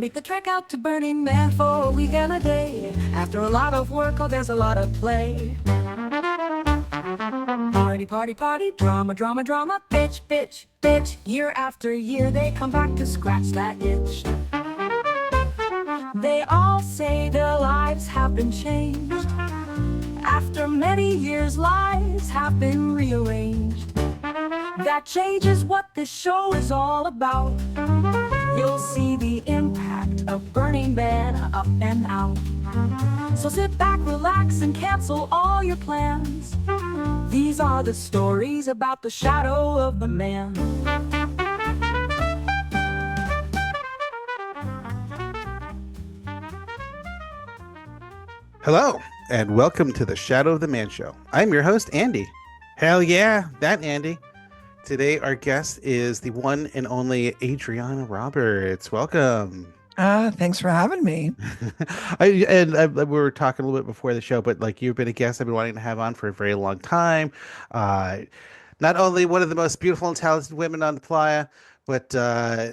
make the trek out to Burning Man for a week and a day. After a lot of work, oh, there's a lot of play. Party, party, party, drama, drama, drama, bitch, bitch, bitch. Year after year, they come back to scratch that itch. They all say their lives have been changed. After many years, lives have been rearranged. That change is what this show is all about. You'll see the impact of Burning Man up and out. So sit back, relax, and cancel all your plans. These are the stories about the shadow of the man. Hello, and welcome to the Shadow of the Man Show. I'm your host, Andy. Hell yeah, that Andy. Today, our guest is the one and only Adriana Roberts. Welcome. Thanks for having me. We were talking a little bit before the show, but like you've been a guest I've been wanting to have on for a very long time. Not only one of the most beautiful and talented women on the playa, but you're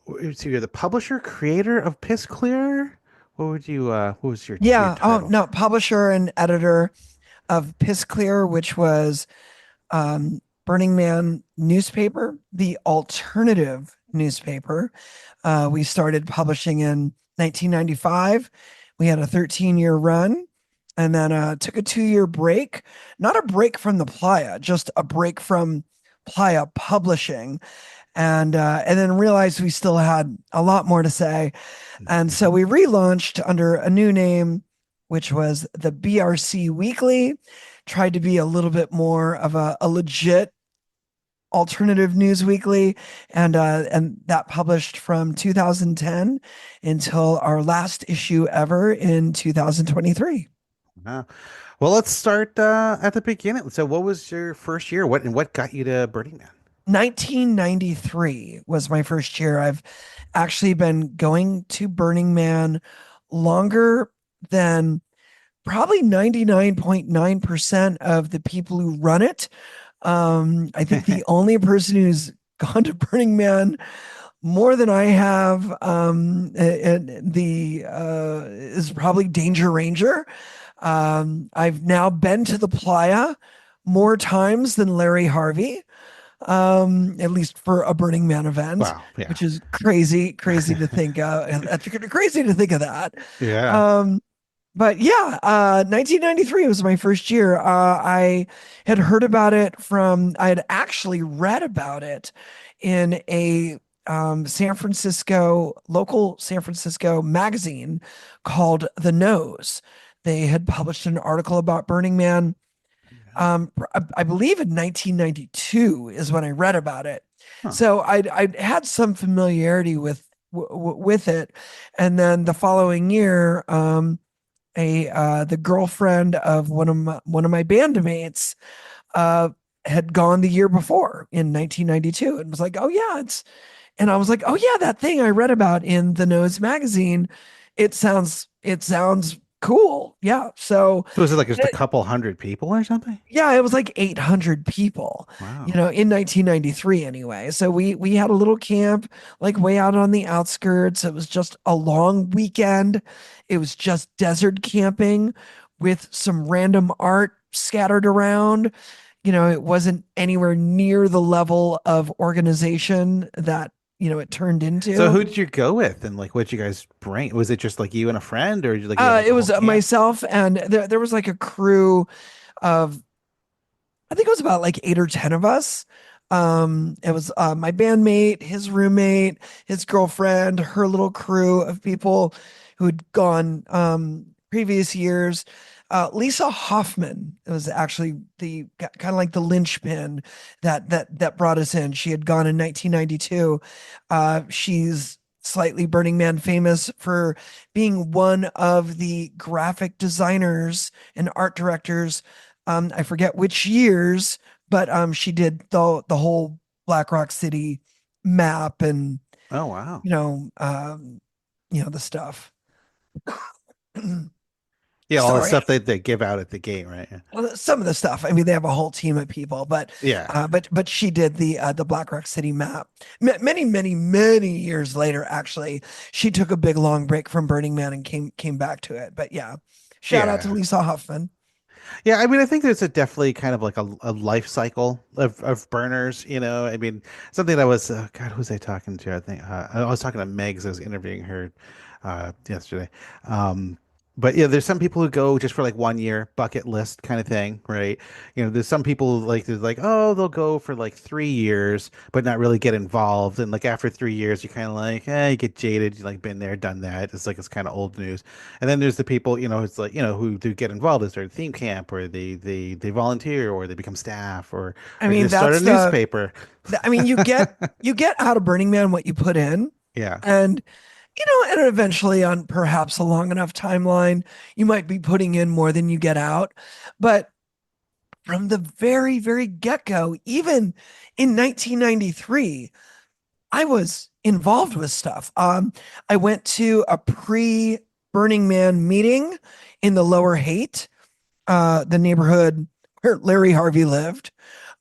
the publisher, creator of Piss Clear. What was your title? No, publisher and editor of Piss Clear, which was Burning Man newspaper, the alternative newspaper. We started publishing in 1995. We had a 13-year run and then took a 2-year break. Not a break from the playa, just a break from playa publishing. And then realized we still had a lot more to say. And so we relaunched under a new name, which was the BRC Weekly, tried to be a little bit more of a legit alternative news weekly, and that published from 2010 until our last issue ever in 2023. Wow. Well, let's start at the beginning. So what was your first year? What got you to Burning Man? 1993 was my first year. I've actually been going to Burning Man longer than probably 99.9% of the people who run it. I think the only person who's gone to Burning Man more than I have is probably Danger Ranger. I've now been to the playa more times than Larry Harvey. At least for a Burning Man event. Wow, yeah. Which is crazy to think of. Crazy to think of that. Yeah. But yeah, 1993 was my first year. I had heard about it I had actually read about it in a local San Francisco magazine called The Nose. They had published an article about Burning Man. I believe in 1992 is when I read about it. Huh. So I had some familiarity with it. And then the following year, the girlfriend of one of my bandmates had gone the year before in 1992 and was like, oh yeah, and I was like, oh yeah, that thing I read about in the Nose magazine, it sounds cool. Yeah. So was it like just a couple hundred people or something? Yeah, it was like 800 people. Wow. In 1993 anyway. So we had a little camp like way out on the outskirts. It was just a long weekend. It was just desert camping with some random art scattered around. It wasn't anywhere near the level of organization that it turned into. So who did you go with, and like what did you guys bring? Was it just like you and a friend, or did you like it was myself, and there was like a crew of, I think it was about like 8 or 10 of us. It was my bandmate, his roommate, his girlfriend, her little crew of people who had gone previous years. Lisa Hoffman was actually the kind of like the linchpin that brought us in. She had gone in 1992. She's slightly Burning Man famous for being one of the graphic designers and art directors. I forget which years, but she did the whole Black Rock City map and oh wow, the stuff. Yeah, all the story. stuff that they give out at the gate, right? Yeah. Well, some of the stuff. I mean, they have a whole team of people, but Yeah. but she did the Black Rock City map. Many years later, actually, she took a big long break from Burning Man and came back to it. But yeah, shout out to Yeah. Lisa Huffman. Yeah, I mean, I think there's a definitely kind of like a life cycle of burners, you know. I mean, something that was God, who was I talking to? I think I was talking to Megs. I was interviewing her yesterday. Um, but yeah, there's some people who go just for like 1 year bucket list kind of thing, right? You know, there's some people like there's like, oh, they'll go for like 3 years, but not really get involved. And like after 3 years, you're kind of like, you get jaded. You like been there, done that. It's like it's kind of old news. And then there's the people, you know, it's like, you know, who do get involved as their theme camp or they volunteer or they become staff I or they mean, just start a that's the. newspaper. I mean, you get out of Burning Man what you put in, Yeah. and and eventually on perhaps a long enough timeline, you might be putting in more than you get out. But from the very get go, even in 1993, I was involved with stuff. I went to a pre Burning Man meeting in the Lower Haight, the neighborhood where Larry Harvey lived.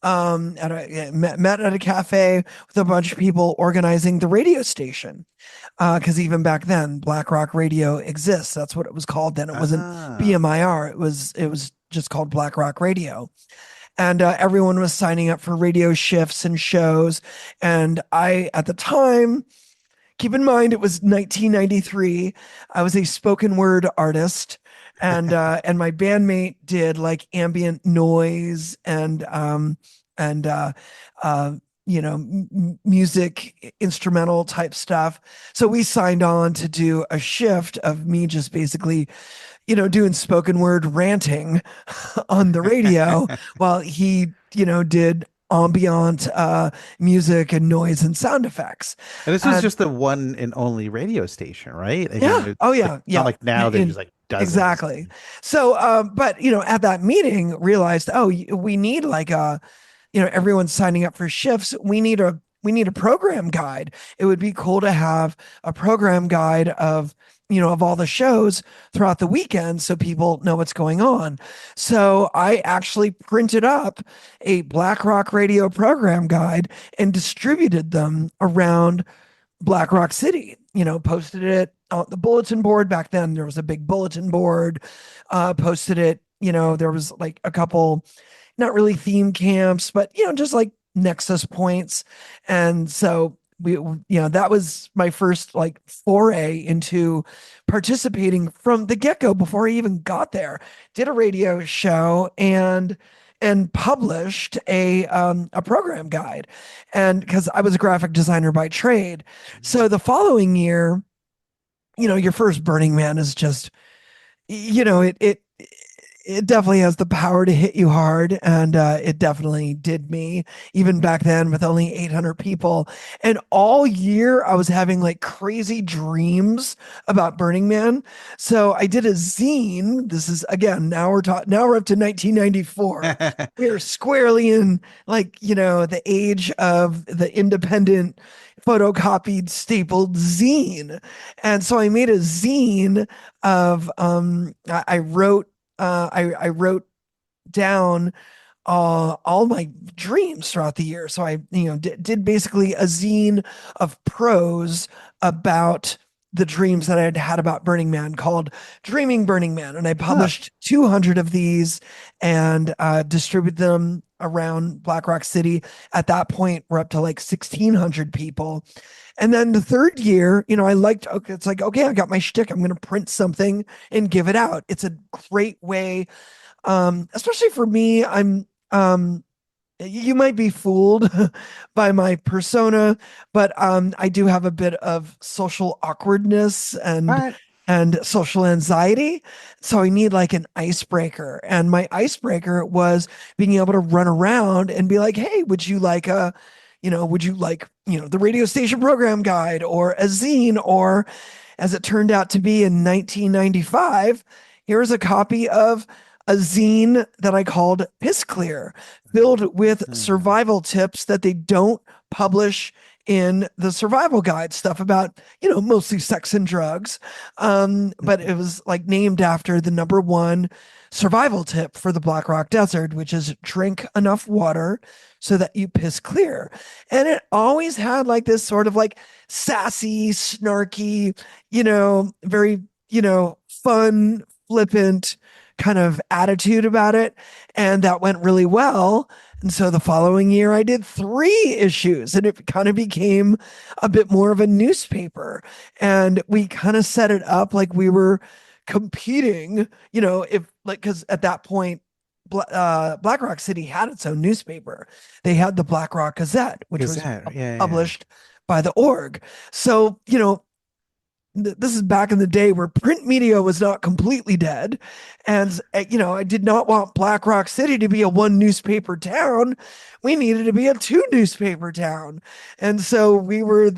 Met at a cafe with a bunch of people organizing the radio station. Because even back then, Black Rock Radio exists. That's what it was called then. It wasn't Ah. BMIR. It was just called Black Rock Radio, and everyone was signing up for radio shifts and shows. And I, at the time, keep in mind it was 1993. I was a spoken word artist, and my bandmate did like ambient noise and uh, music instrumental type stuff. So we signed on to do a shift of me just basically doing spoken word ranting on the radio while he, did ambient music and noise and sound effects. And this was And just the one and only radio station, right? I mean, yeah, oh like yeah, it's not yeah, like now there's like dozens. exactly. So, but at that meeting, realized, oh, we need like everyone's signing up for shifts. We need a program guide. It would be cool to have a program guide of all the shows throughout the weekend so people know what's going on. So I actually printed up a Black Rock Radio program guide and distributed them around Black Rock City, posted it on the bulletin board. Back then there was a big bulletin board, posted it, there was like a couple, not really theme camps, but just like nexus points. And so that was my first like foray into participating from the get-go before I even got there. Did a radio show and published a program guide, and because I was a graphic designer by trade. So the following year, your first Burning Man is just, it definitely has the power to hit you hard, and it definitely did me even back then with only 800 people. And all year I was having like crazy dreams about Burning Man. So I did a zine. This is, again, now we're up to 1994. We're squarely in like the age of the independent photocopied stapled zine. And so I made a zine of I wrote I wrote down all my dreams throughout the year. So I, did basically a zine of prose about the dreams that I had had about Burning Man called Dreaming Burning Man. And I published 200 of these and distributed them around Black Rock City. At that point, we're up to like 1,600 people. And then the third year, okay, it's like, okay, I got my shtick. I'm going to print something and give it out. It's a great way, especially for me. You might be fooled by my persona, but I do have a bit of social awkwardness and What? social anxiety. So I need like an icebreaker. And my icebreaker was being able to run around and be like, hey, would you like the radio station program guide or a zine? Or as it turned out to be in 1995, here's a copy of a zine that I called Piss Clear, filled with survival tips that they don't publish in the survival guide stuff about, mostly sex and drugs. But it was like named after the number one survival tip for the Black Rock Desert, which is drink enough water so that you piss clear. And it always had like this sort of like sassy, snarky, very, fun, flippant kind of attitude about it. And that went really well. And so the following year, I did 3 issues, and it kind of became a bit more of a newspaper. And we kind of set it up like we were competing, if like, because at that point, Black Rock City had its own newspaper. They had the Black Rock Gazette, which was Gazette. Yeah, yeah. published by the org. So, this is back in the day where print media was not completely dead. And, I did not want Black Rock City to be a 1 newspaper town. We needed to be a 2 newspaper town. And so we were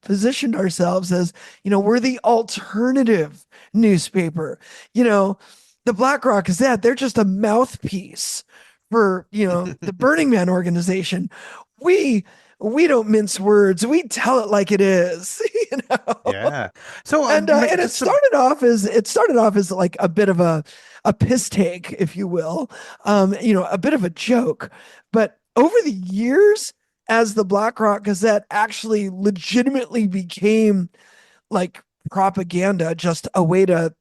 positioned ourselves as, we're the alternative newspaper. The Black Rock Gazette, they're just a mouthpiece for, the Burning Man organization. We we don't mince words. We tell it like it is, you know. Yeah. So And it started off as like a bit of a piss take, if you will, a bit of a joke. But over the years, as the Black Rock Gazette actually legitimately became like propaganda, just a way to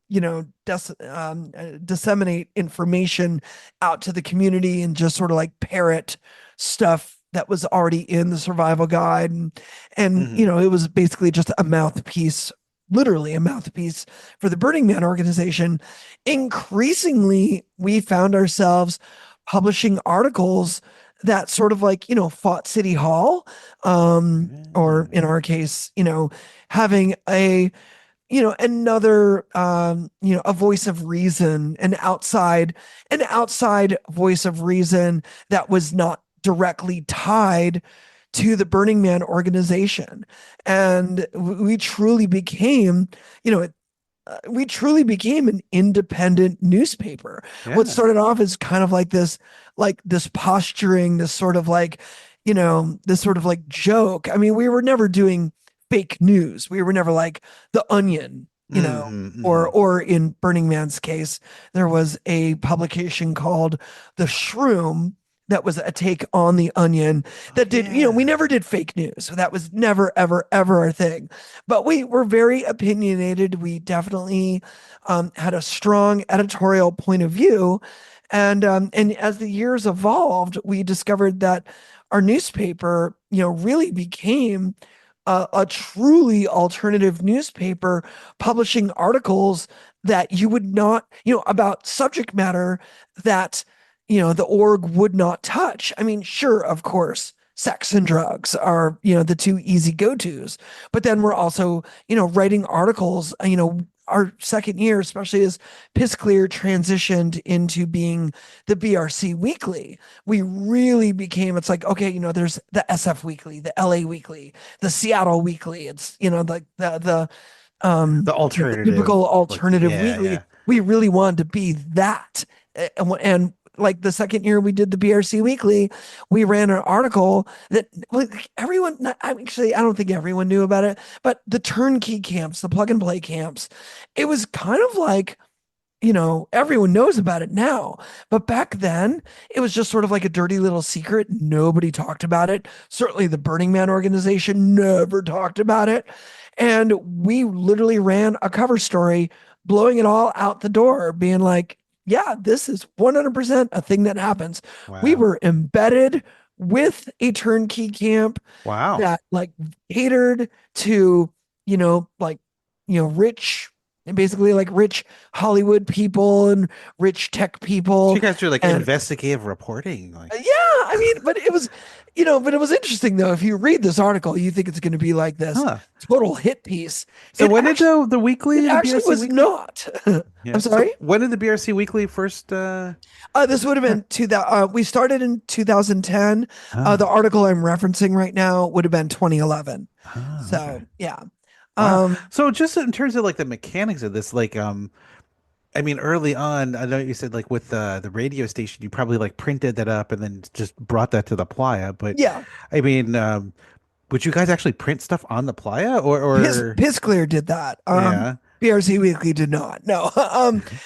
disseminate information out to the community and just sort of like parrot stuff that was already in the survival guide, and mhm. it was basically just a mouthpiece, literally a mouthpiece for the Burning Man organization. Increasingly, we found ourselves publishing articles that sort of like fought City Hall, or Yeah. in our case, having a another a voice of reason, an outside voice of reason that was not directly tied to the Burning Man organization. And we truly became, an independent newspaper. What Yeah. started off as kind of like this posturing, this sort of like, this sort of like joke. I mean, we were never doing fake news. We were never like the Onion, Hmm. or in Burning Man's case, there was a publication called The Shroom that was a take on the Onion Oh, that did, we yeah. never did fake news. So that was never, ever, ever our thing. But we were very opinionated. We definitely had a strong editorial point of view. And as the years evolved, we discovered that our newspaper, really became a truly alternative newspaper, publishing articles that you would not, about subject matter that, the org would not touch. I mean, sure, of course, sex and drugs are, the two easy go-tos, but then we're also, writing articles, our second year, especially as Piss Clear transitioned into being the BRC Weekly, we really became, it's like, okay, there's the SF Weekly, the LA Weekly, the Seattle Weekly. It's, like The the typical alternative. Like, alternative yeah, weekly. yeah. We really wanted to be that. And like the second year we did the BRC Weekly, we ran an article that like everyone, actually, I don't think everyone knew about it, but the turnkey camps, the plug and play camps, it was kind of like, everyone knows about it now. But back then, it was just sort of like a dirty little secret. Nobody talked about it. Certainly, the Burning Man organization never talked about it. And we literally ran a cover story, blowing it all out the door, being like, yeah, this is 100% a thing that happens. We Wow. were embedded with a turnkey camp Wow. that like catered to, like, rich, basically like rich Hollywood people and rich tech So you people. guys do like And investigative reporting, like, yeah, I mean, but it was interesting though. If you read this article, you think it's going to be like this huh? total hit piece. So It when did actually, the it weekly, the actually BRC was weekly? not. I'm Yeah. So sorry. when did the BRC weekly first This would have been we started in 2010. The oh, article I'm referencing right now would have been 2011. oh, okay. So yeah. Wow. Um, So just in terms of like the mechanics of this, like I mean early on, I know you said like with the radio station, you probably like printed that up and then just brought that to the playa, but yeah. I mean Would you guys actually print stuff on the playa or Piss Clear did that. yeah? BRC Weekly did not. No.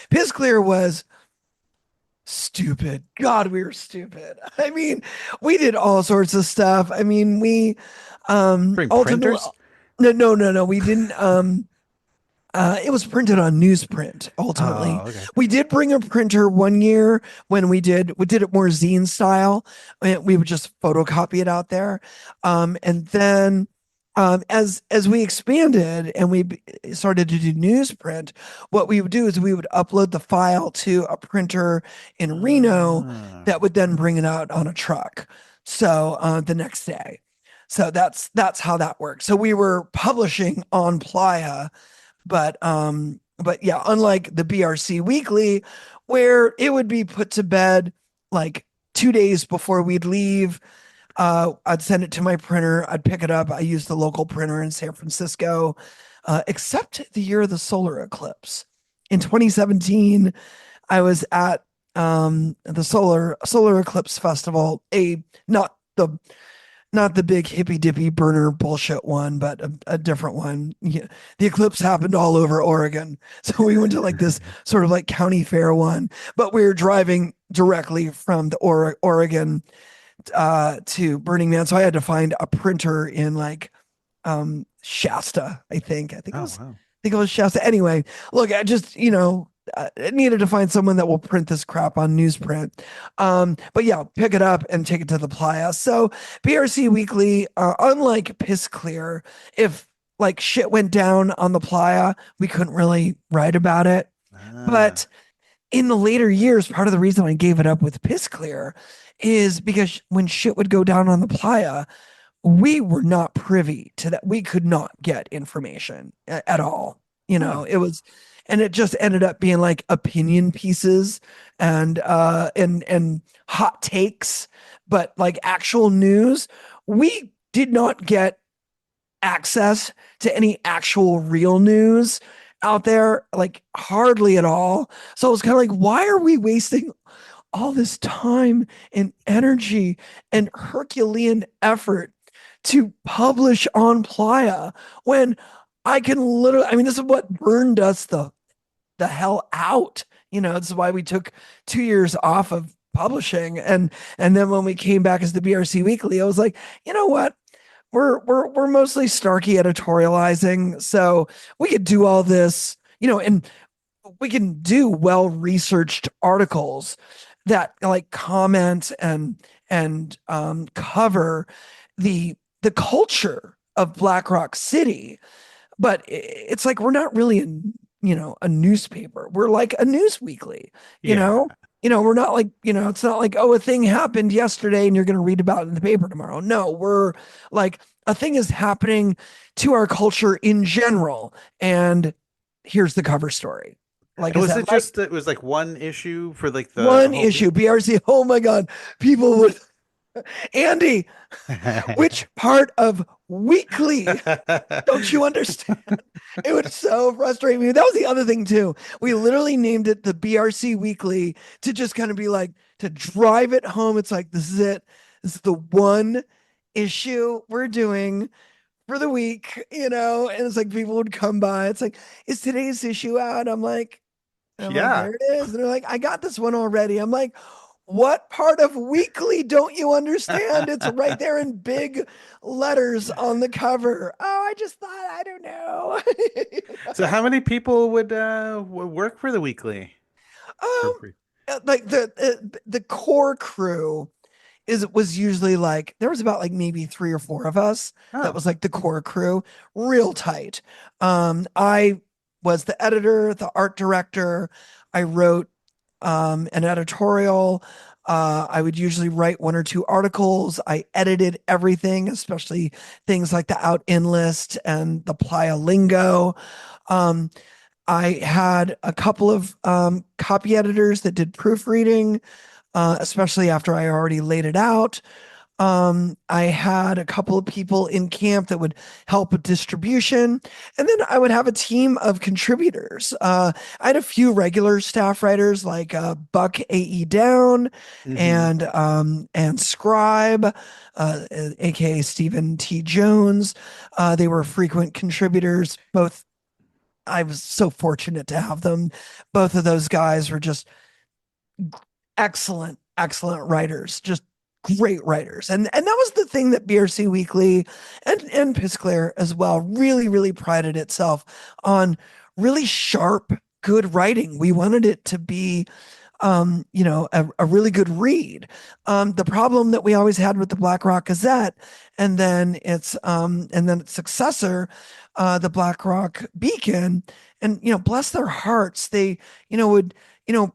Piss Clear was stupid. God, we were stupid. I mean, we did all sorts of stuff. I mean, we Bring ultimately printers? no. We didn't it was printed on newsprint ultimately. Oh, okay. We did bring a printer one year when we did it more zine style. We would just photocopy it out there. And then as we expanded and started to do newsprint, what we would do is we would upload the file to a printer in Reno Ah. that would then bring it out on a truck. So the next day. So that's how that worked. So we were publishing on Playa, but yeah, unlike the BRC Weekly, where it would be put to bed like 2 days before we'd leave. I'd send it to my printer. I'd pick it up. I used the local printer in San Francisco, except the year of the solar eclipse. In 2017, I was at the solar eclipse festival, not the not the big hippy dippy burner bullshit one, but a different one. Yeah. The eclipse happened all over Oregon. So we went to like this sort of like county fair one, but we were driving directly from the Oregon to Burning Man. So I had to find a printer in like Shasta, I think. Oh, wow. I think it was Shasta. Anyway, look, I just, I needed to find someone that will print this crap on newsprint. But yeah, pick it up and take it to the playa. So BRC Weekly, unlike Piss Clear, if like shit went down on the playa, we couldn't really write about it. Ah. But in the later years, part of the reason I gave it up with Piss Clear is because when shit would go down on the playa, we were not privy to that. We could not get information at all. Huh. It was, and it just ended up being like opinion pieces and hot takes, but like actual news. We did not get access to any actual real news out there, like hardly at all. So it was kind of like, why are we wasting all this time and energy and Herculean effort to publish on Playa when I can literally, I mean, this is what burned us the hell out. This is why we took 2 years off of publishing. And then when we came back as the BRC Weekly, I was like, you know what? We're mostly Starkey editorializing. So we could do all this, and we can do well-researched articles that like comment and cover the culture of Black Rock City, but it's like we're not really a newspaper. We're like a news weekly, you Yeah. know. We're not like, it's not like, oh, a thing happened yesterday and you're going to read about it in the paper tomorrow. No, we're like a thing is happening to our culture in general, and here's the cover story. Like And I was said, it just that it was like one issue for like the one whole issue, BRC. Oh my God, people would Andy, which part of weekly don't you understand? It would so frustrate me. That was the other thing too. We literally named it the BRC Weekly to just kind of be like, to drive it home. It's like, this is it. This is the one issue we're doing for the week, and it's like people would come by. It's like, is today's issue out? I'm like, Yeah. there it is. And they're like, I got this one already. I'm like, what part of weekly don't you understand? It's right there in big letters on the cover. Oh, I just thought, I don't know. So how many people would work for the weekly? For um, free? like the core crew was usually like there was about like maybe 3 or 4 of us. That Oh. was like the core crew, real tight. I was the editor, the art director. I wrote an editorial. I would usually write 1 or 2 articles. I edited everything, especially things like the out in list and the playa lingo. Um, I had a couple of copy editors that did proofreading, especially after I already laid it out. I had a couple of people in camp that would help with distribution, and then I would have a team of contributors. I had a few regular staff writers like Buck A.E. Down Hmm. and Scribe, aka Stephen T. Jones. They were frequent contributors. Both I was so fortunate to have them. Both of those guys were just excellent writers, just great writers. And that was the thing that BRC Weekly and Pisclair as well really prided itself on, really sharp, good writing. We wanted it to be a really good read. The problem that we always had with the Black Rock Gazette and then its successor, the Black Rock Beacon, and bless their hearts, they would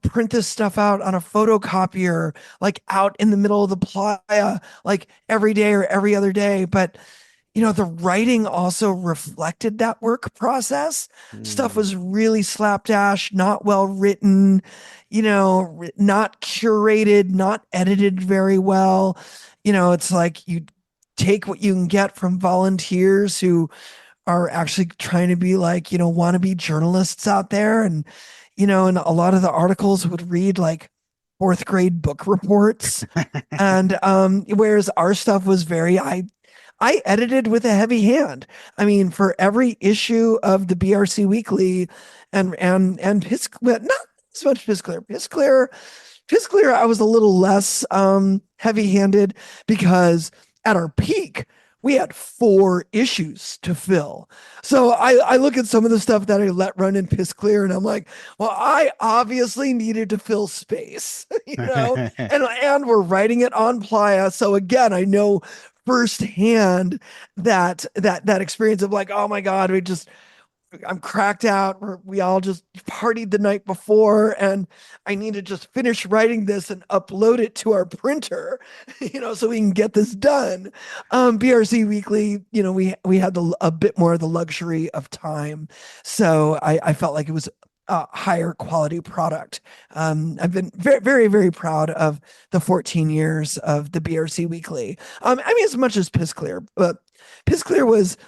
print this stuff out on a photocopier, like out in the middle of the playa, like every day or every other day. But the writing also reflected that work process. Stuff Mm. was really slapdash, not well written, not curated, not edited very well. It's like you take what you can get from volunteers who are actually trying to be like, wannabe journalists out there. And a lot of the articles would read like fourth grade book reports. And whereas our stuff was I edited with a heavy hand. I mean, for every issue of the BRC Weekly and Pisclear, not as much Pisclear, I was a little less heavy-handed because at our peak, we had 4 issues to fill. So I look at some of the stuff that I let run in Pisclear and I'm like, well, I obviously needed to fill space, and we're writing it on Playa. So again, I know firsthand that experience of like, oh my God, I'm cracked out. We all just partied the night before, and I need to just finish writing this and upload it to our printer, so we can get this done. BRC Weekly, we had a bit more of the luxury of time, so I felt like it was a higher quality product. I've been very proud of the 14 years of the BRC Weekly. I mean, as much as Pisclear, but Pisclear was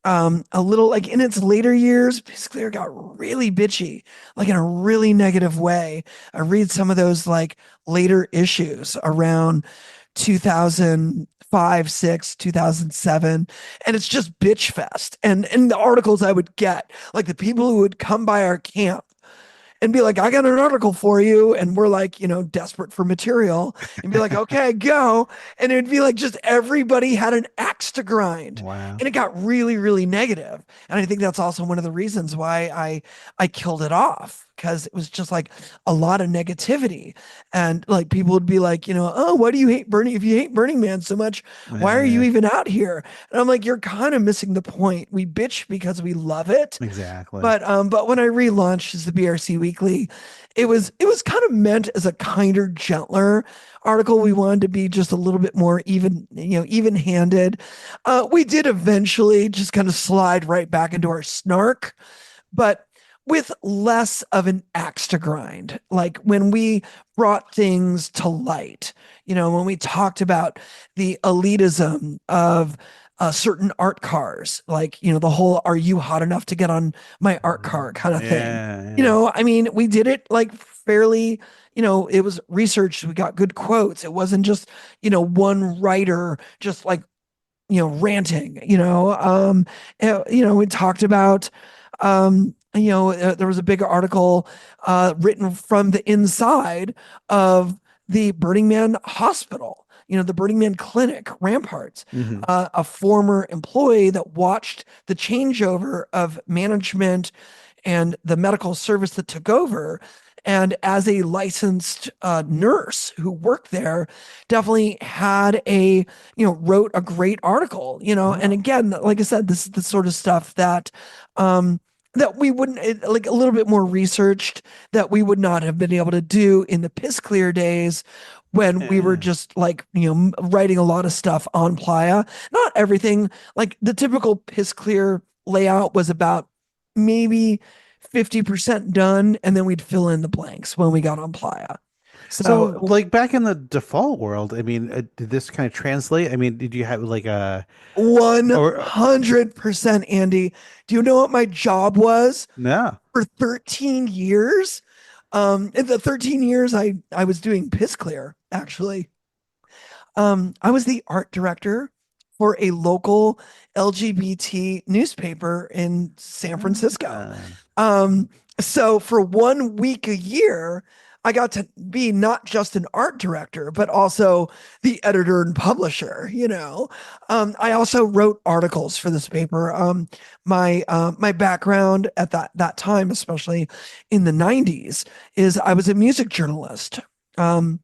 a little like in its later years, Pisclear got really bitchy, like in a really negative way. I read some of those like later issues around 2005, 6, 2007, and it's just bitch fest. And the articles I would get, like the people who would come by our camp and be like, I got an article for you. And we're like, desperate for material and be like, okay, go. And it'd be like just everybody had an axe to grind. Wow. And it got really negative. And I think that's also one of the reasons why I killed it off, because it was just like a lot of negativity. And like people would be like, oh, why do you hate Burning? If you hate Burning Man so much, why are you Yeah, even out here? And I'm like, you're kind of missing the point. We bitch because we love it, exactly. but when I relaunched as the BRC Weekly, it was kind of meant as a kinder, gentler article. We wanted to be just a little bit more even-handed. We did eventually just kind of slide right back into our snark, but with less of an axe to grind. Like when we brought things to light, when we talked about the elitism of certain art cars, like, the whole "are you hot enough to get on my art car" kind of thing. Yeah. I mean, we did it like fairly, it was researched. We got good quotes. It wasn't just, one writer just like, ranting, we talked about, there was a big article written from the inside of the Burning Man hospital, the Burning Man clinic, Ramparts, Hmm. a former employee that watched the changeover of management and the medical service that took over. And as a licensed nurse who worked there, definitely wrote a great article, and again, like I said, this is the sort of stuff that we wouldn't, like a little bit more researched, that we would not have been able to do in the piss clear days when we were Yeah. just like, writing a lot of stuff on Playa. Not everything, like the typical piss clear layout was about maybe 50% done, and then we'd fill in the blanks when we got on Playa. So, So like back in the default world, I mean, did this kind of translate? I mean, did you have like a or 100%, Andy. Do you know what my job was no? for 13 years? In the 13 years I was doing Piss Clear, actually. I was the art director for a local LGBT newspaper in San Francisco. Ah, Um, so for 1 week a year, I got to be not just an art director, but also the editor and publisher, you know. I also wrote articles for this paper. My background at that time, especially in the 90s, is I was a music journalist. Um,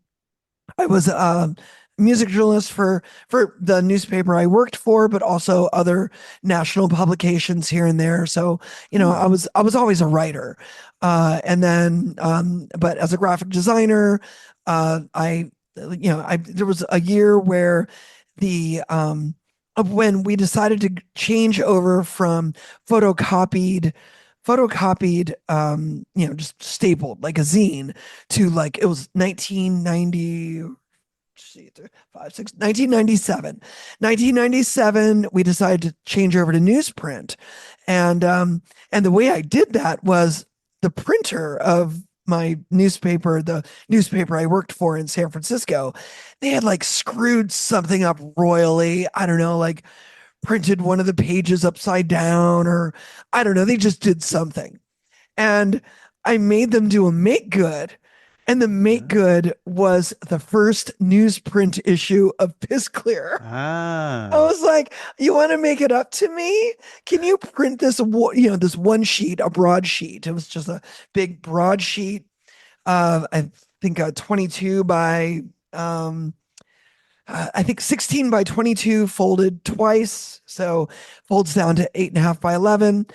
I was a music journalist for the newspaper I worked for, but also other national publications here and there. So, you know, hmm. I was always a writer. And then but as a graphic designer, I there was a year where the of when we decided to change over from photocopied just stapled like a zine to like it was 1990 five, six, 1997. 1997, we decided to change over to newsprint. And the way I did that was the printer of my newspaper, the newspaper I worked for in San Francisco, they had like screwed something up royally. I don't know, like printed one of the pages upside down, or I don't know, they just did something. And I made them do a make good. And the make good was the first newsprint issue of Piss Clear. I Ah, was like, "You want to make it up to me? Can you print this one sheet, a broadsheet? It was just a big broadsheet, I think 22 by I think 16 by 22 folded twice. So folds down to 8.5 by 11,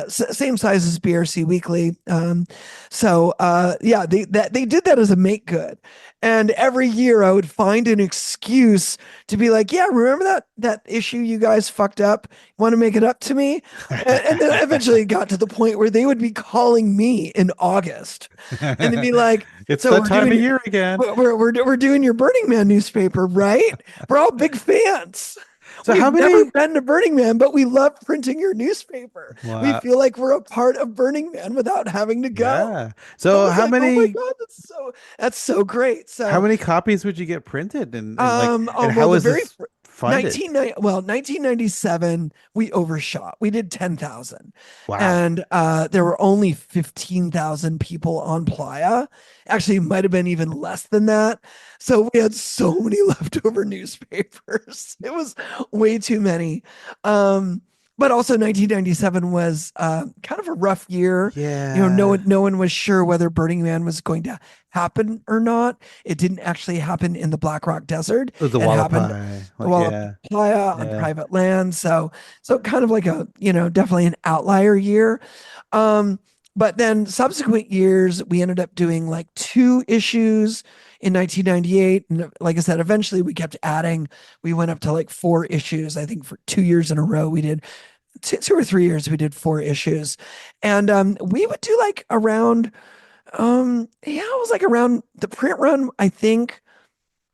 same size as BRC Weekly. They did that as a make good. And every year I would find an excuse to be like, yeah, remember that issue you guys fucked up? Want to make it up to me? And then eventually it got to the point where they would be calling me in August and they'd be like, it's so that we're time of doing year again. we're doing your Burning Man newspaper, right? We're all big fans. So how We've never many? been to Burning Man, but we love printing your newspaper. We Wow. feel like we're a part of Burning Man without having to go. Yeah. I So was like, oh my God, that's so great. how So many copies would you get printed and like oh and well, how the was very this funded? 1997 we overshot. We did 10,000, Wow. and there were only 15,000 people on Playa. Actually, it might have been even less than that. So we had so many leftover newspapers. It was way too many. Um, but also 1997 was kind of a rough year. You know, Yeah. no one was sure whether Burning Man was going to happen or not. It didn't actually happen in the Black Rock Desert. It was the It happened Wallapai. Like well yeah. playa on Yeah. private land. So kind of like a, you know, definitely an outlier year. Um, but then subsequent years, we ended up doing like 2 issues in 1998. And like I said, eventually we kept adding. We went up to like 4 issues. I think for 2 years in a row, we did 2 or 3 years, we did 4 issues. And we would do like around, yeah, it was like around the print run, I think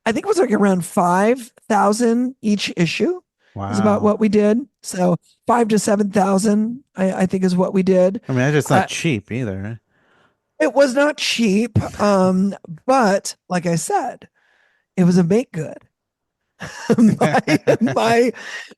it was like around 5,000 each issue is about Wow. what we did. So 5 to 7,000, I think is what we did. I mean, that's just Uh, not cheap either. it was not cheap, but like I said, it was a make good. my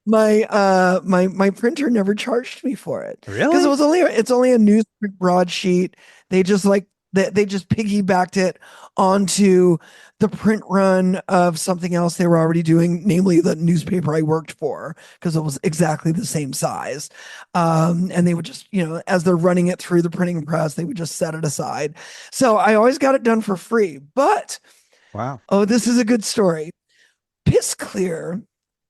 my my printer never charged me for it because Really? it's only a newsprint broadsheet. They just like they just piggybacked it onto the print run of something else they were already doing, namely the newspaper I worked for, because it was exactly the same size. And they would just, you know, as they're running it through the printing press, they would just set it aside. So I always got it done for free. But Wow. oh, this is a good story. Piss Clear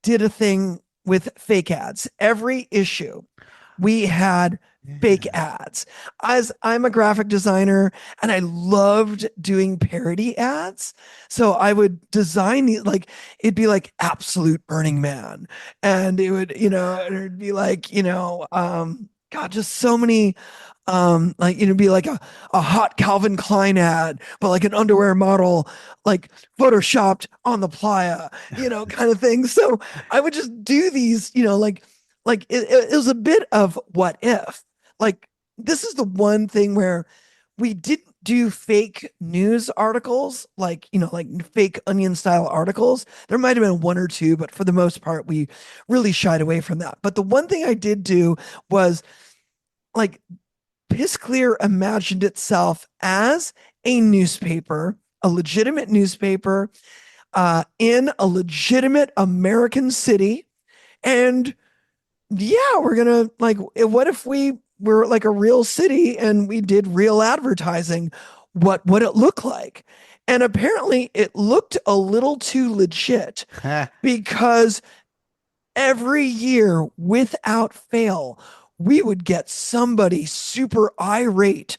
did a thing with fake ads. Every issue we had fake Yeah. ads. As I'm a graphic designer and I loved doing parody ads. So I would design like it'd be like absolute Burning Man. And it would, you know, it'd be like, you know, God, just so many Like, be like a hot Calvin Klein ad, but like an underwear model, like photoshopped on the playa, kind of thing. So I would just do these, it was a bit of what if. Like, this is the one thing where we didn't do fake news articles, like fake onion style articles. There might have been one or two, but for the most part, we really shied away from that. But the one thing I did do was like Piss Clear imagined itself as a newspaper, a legitimate newspaper, in a legitimate American city. And yeah, we're gonna like, what if we were like a real city and we did real advertising? What would it look like? And apparently it looked a little too legit because every year without fail, we would get somebody super irate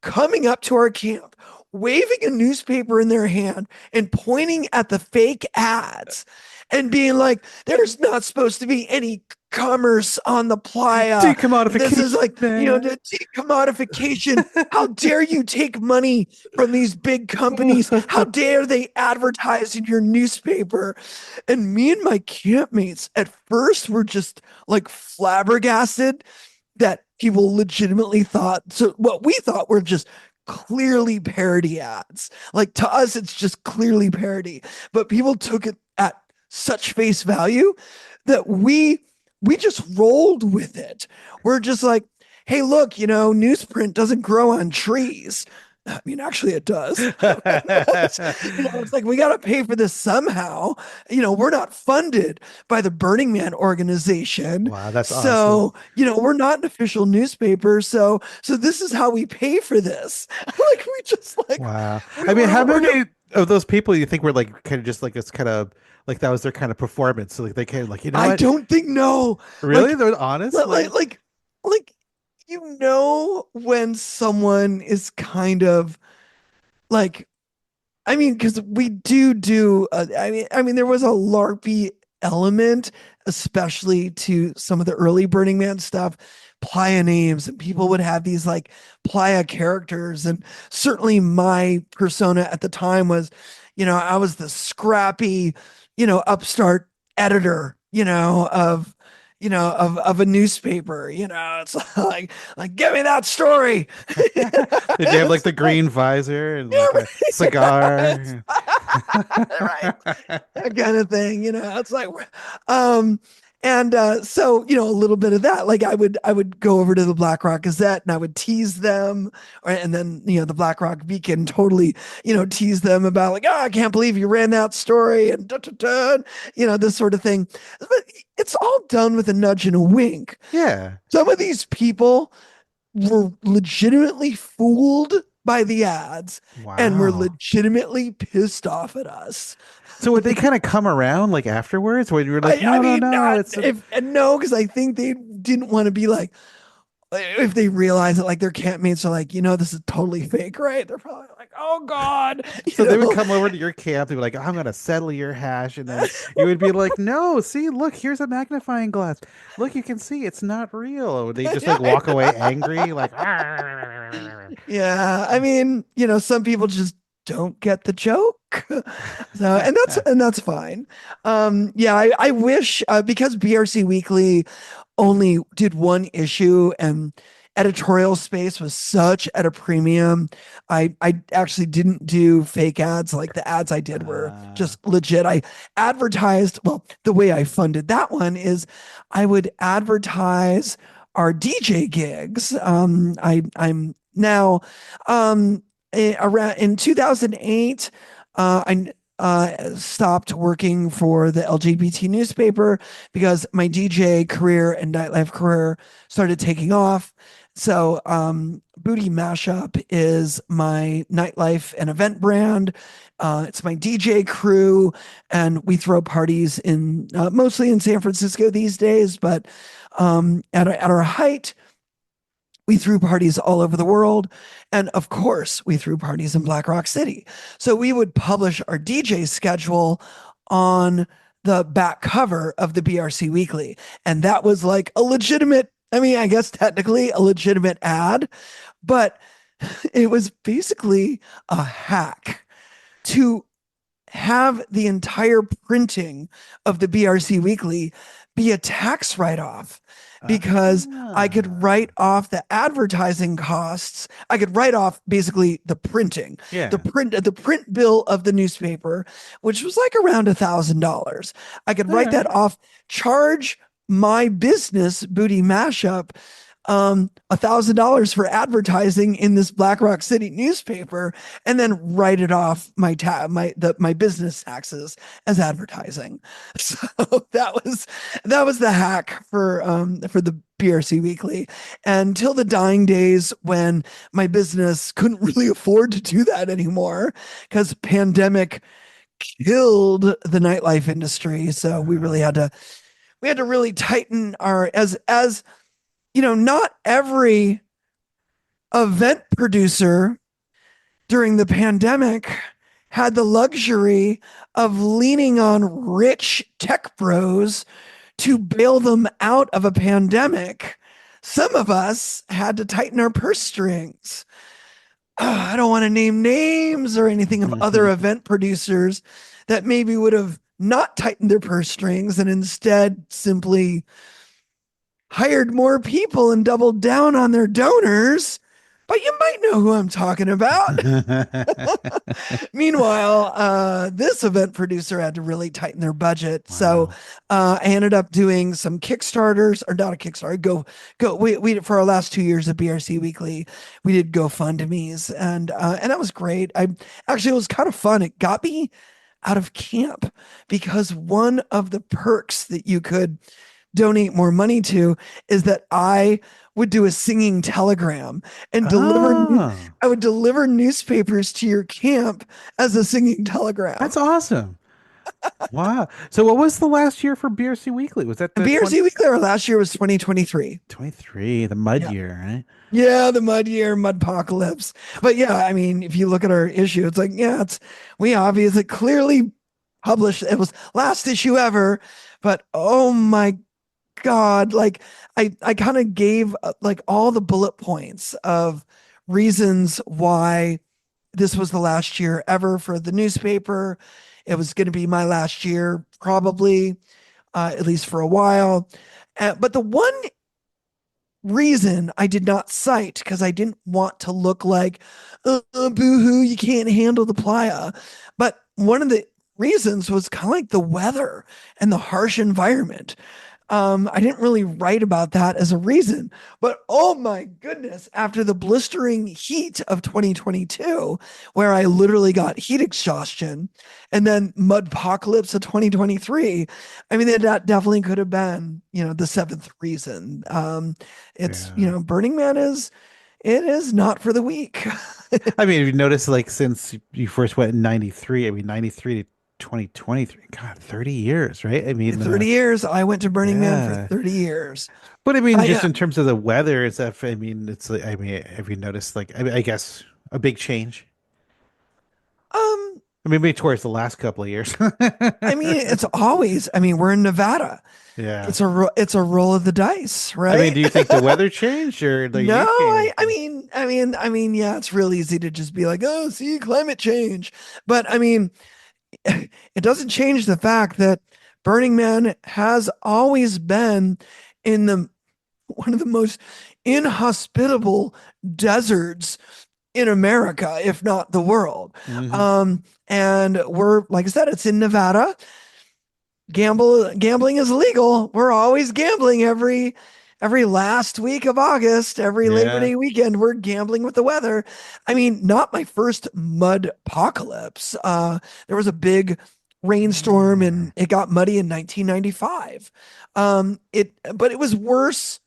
coming up to our camp, waving a newspaper in their hand and pointing at the fake ads and being like, there's not supposed to be any commerce on the playa. Decommodification. This is like, the decommodification. How dare you take money from these big companies? How dare they advertise in your newspaper? And me and my campmates at first were just like flabbergasted that people legitimately thought, so what we thought were just clearly parody ads. Like, to us, it's just clearly parody, but people took it at such face value that we just rolled with it. We're just like, hey, look, newsprint doesn't grow on trees. I mean, actually, it does. It's like, we got to pay for this somehow. We're not funded by the Burning Man organization. Wow, that's so awesome. we're not an official newspaper. So this is how we pay for this. Like, we just like, wow. I mean, how many of those people you think were like kind of just like it's kind of like that was their kind of performance? So like they came like, I don't think no. Really? Like, They're honest? Like when someone is kind of like, I mean, because we do. I mean, there was a LARPy element, especially to some of the early Burning Man stuff, playa names, and people would have these like playa characters. And certainly my persona at the time was, I was the scrappy, upstart editor, of a newspaper. It's like give me that story. Did you have like the green visor and like a cigar? Right, that kind of thing. It's like, so a little bit of that. Like, I would go over to the Black Rock Gazette and I would tease them, and then the Black Rock Beacon totally tease them about like, oh, I can't believe you ran that story and this sort of thing. But it's all done with a nudge and a wink. Yeah. Some of these people were legitimately fooled by the ads and were legitimately pissed off at us. So would they kind of come around like afterwards when you were like, no, no, because I think they didn't want to be like, if they realize that like their campmates are like, this is totally fake, right? They're probably like, oh God. So they would come over to your camp. They were like, I'm going to settle your hash. And then you would be like, no, see, look, here's a magnifying glass. Look, you can see it's not real. They just like walk away angry, like, yeah. I mean, some people just don't get the joke. So, and that's fine. Yeah, I wish, because BRC Weekly only did one issue and editorial space was such at a premium, I actually didn't do fake ads. Like, the ads I did were just legit. I advertised, well, the way I funded that one is I would advertise our DJ gigs. I'm now around in 2008, I stopped working for the LGBT newspaper because my DJ career and nightlife career started taking off. So Booty Mashup is my nightlife and event brand. It's my DJ crew, and we throw parties in mostly in San Francisco these days. But at our height, we threw parties all over the world. And of course, we threw parties in Black Rock City. So we would publish our DJ schedule on the back cover of the BRC Weekly. And that was like a legitimate I mean, I guess technically a legitimate ad, but it was basically a hack to have the entire printing of the BRC Weekly be a tax write-off because I could Ah, write off the advertising costs. I could write off basically the printing, yeah. the print bill of the newspaper, which was like around $1,000. I could All write right. that off, charge my business Booty Mashup $1,000 for advertising in this Black Rock City newspaper, and then write it off my business taxes as advertising. So that was the hack for the BRC Weekly until the dying days when my business couldn't really afford to do that anymore because pandemic killed the nightlife industry. So we had to really tighten our as not every event producer during the pandemic had the luxury of leaning on rich tech bros to bail them out of a pandemic. Some of us had to tighten our purse strings. I don't want to name names or anything of other event producers that maybe would have not tightened their purse strings and instead simply hired more people and doubled down on their donors, but you might know who I'm talking about. Meanwhile, this event producer had to really tighten their budget. So Wow. I ended up doing some Kickstarters, or not a Kickstarter, go. We for our last 2 years of BRC Weekly, we did GoFundMe's, and that was great. I actually, it was kind of fun. It got me out of camp because one of the perks that you could donate more money to is that I would do a singing telegram and Oh, I would deliver newspapers to your camp as a singing telegram. that's awesome. Wow. So what was the last year for BRC Weekly? Was that And the BRC Weekly our last year was 2023. 2023, the mud Yeah. year, right? Yeah, the mud year, mud apocalypse. But yeah, I mean, if you look at our issue, it's like, yeah, we obviously clearly published, it was last issue ever, but oh my God, like I kind of gave like all the bullet points of reasons why this was the last year ever for the newspaper. It was going to be my last year, probably, at least for a while. But the one reason I did not cite, because I didn't want to look like, boo hoo, you can't handle the playa. But one of the reasons was kind of like the weather and the harsh environment. I didn't really write about that as a reason, but oh my goodness, after the blistering heat of 2022, where I literally got heat exhaustion, and then mud apocalypse of 2023, I mean, that definitely could have been, the seventh reason. It's, Yeah. Burning Man it is not for the weak. I mean, if you notice, like, since you first went in 93, I mean, 93 to 2023, God, 30 years, right? I mean, 30 years. I went to Burning Man for yeah. 30 years. But I mean, I, just in terms of the weather and stuff, I mean, it's like, I mean, have you noticed, like, I mean, I guess a big change? um, I mean, maybe towards the last couple of years. I mean, it's always, I mean, we're in Nevada. Yeah. It's a roll of the dice, I mean, right? do you think the weather changed or the No, you came yeah, it's real easy to just be like, oh, see, climate change. But I mean, it doesn't change the fact that Burning Man has always been in the one of the most inhospitable deserts in America, if not the world. hmm And we're, like I said, it's in Nevada. Gambling is illegal. We're always gambling every last week of August, every Labor Yeah. Day weekend, we're gambling with the weather. I mean, not my first mud apocalypse. There was a big rainstorm Yeah. and it got muddy in 1995. But it was worse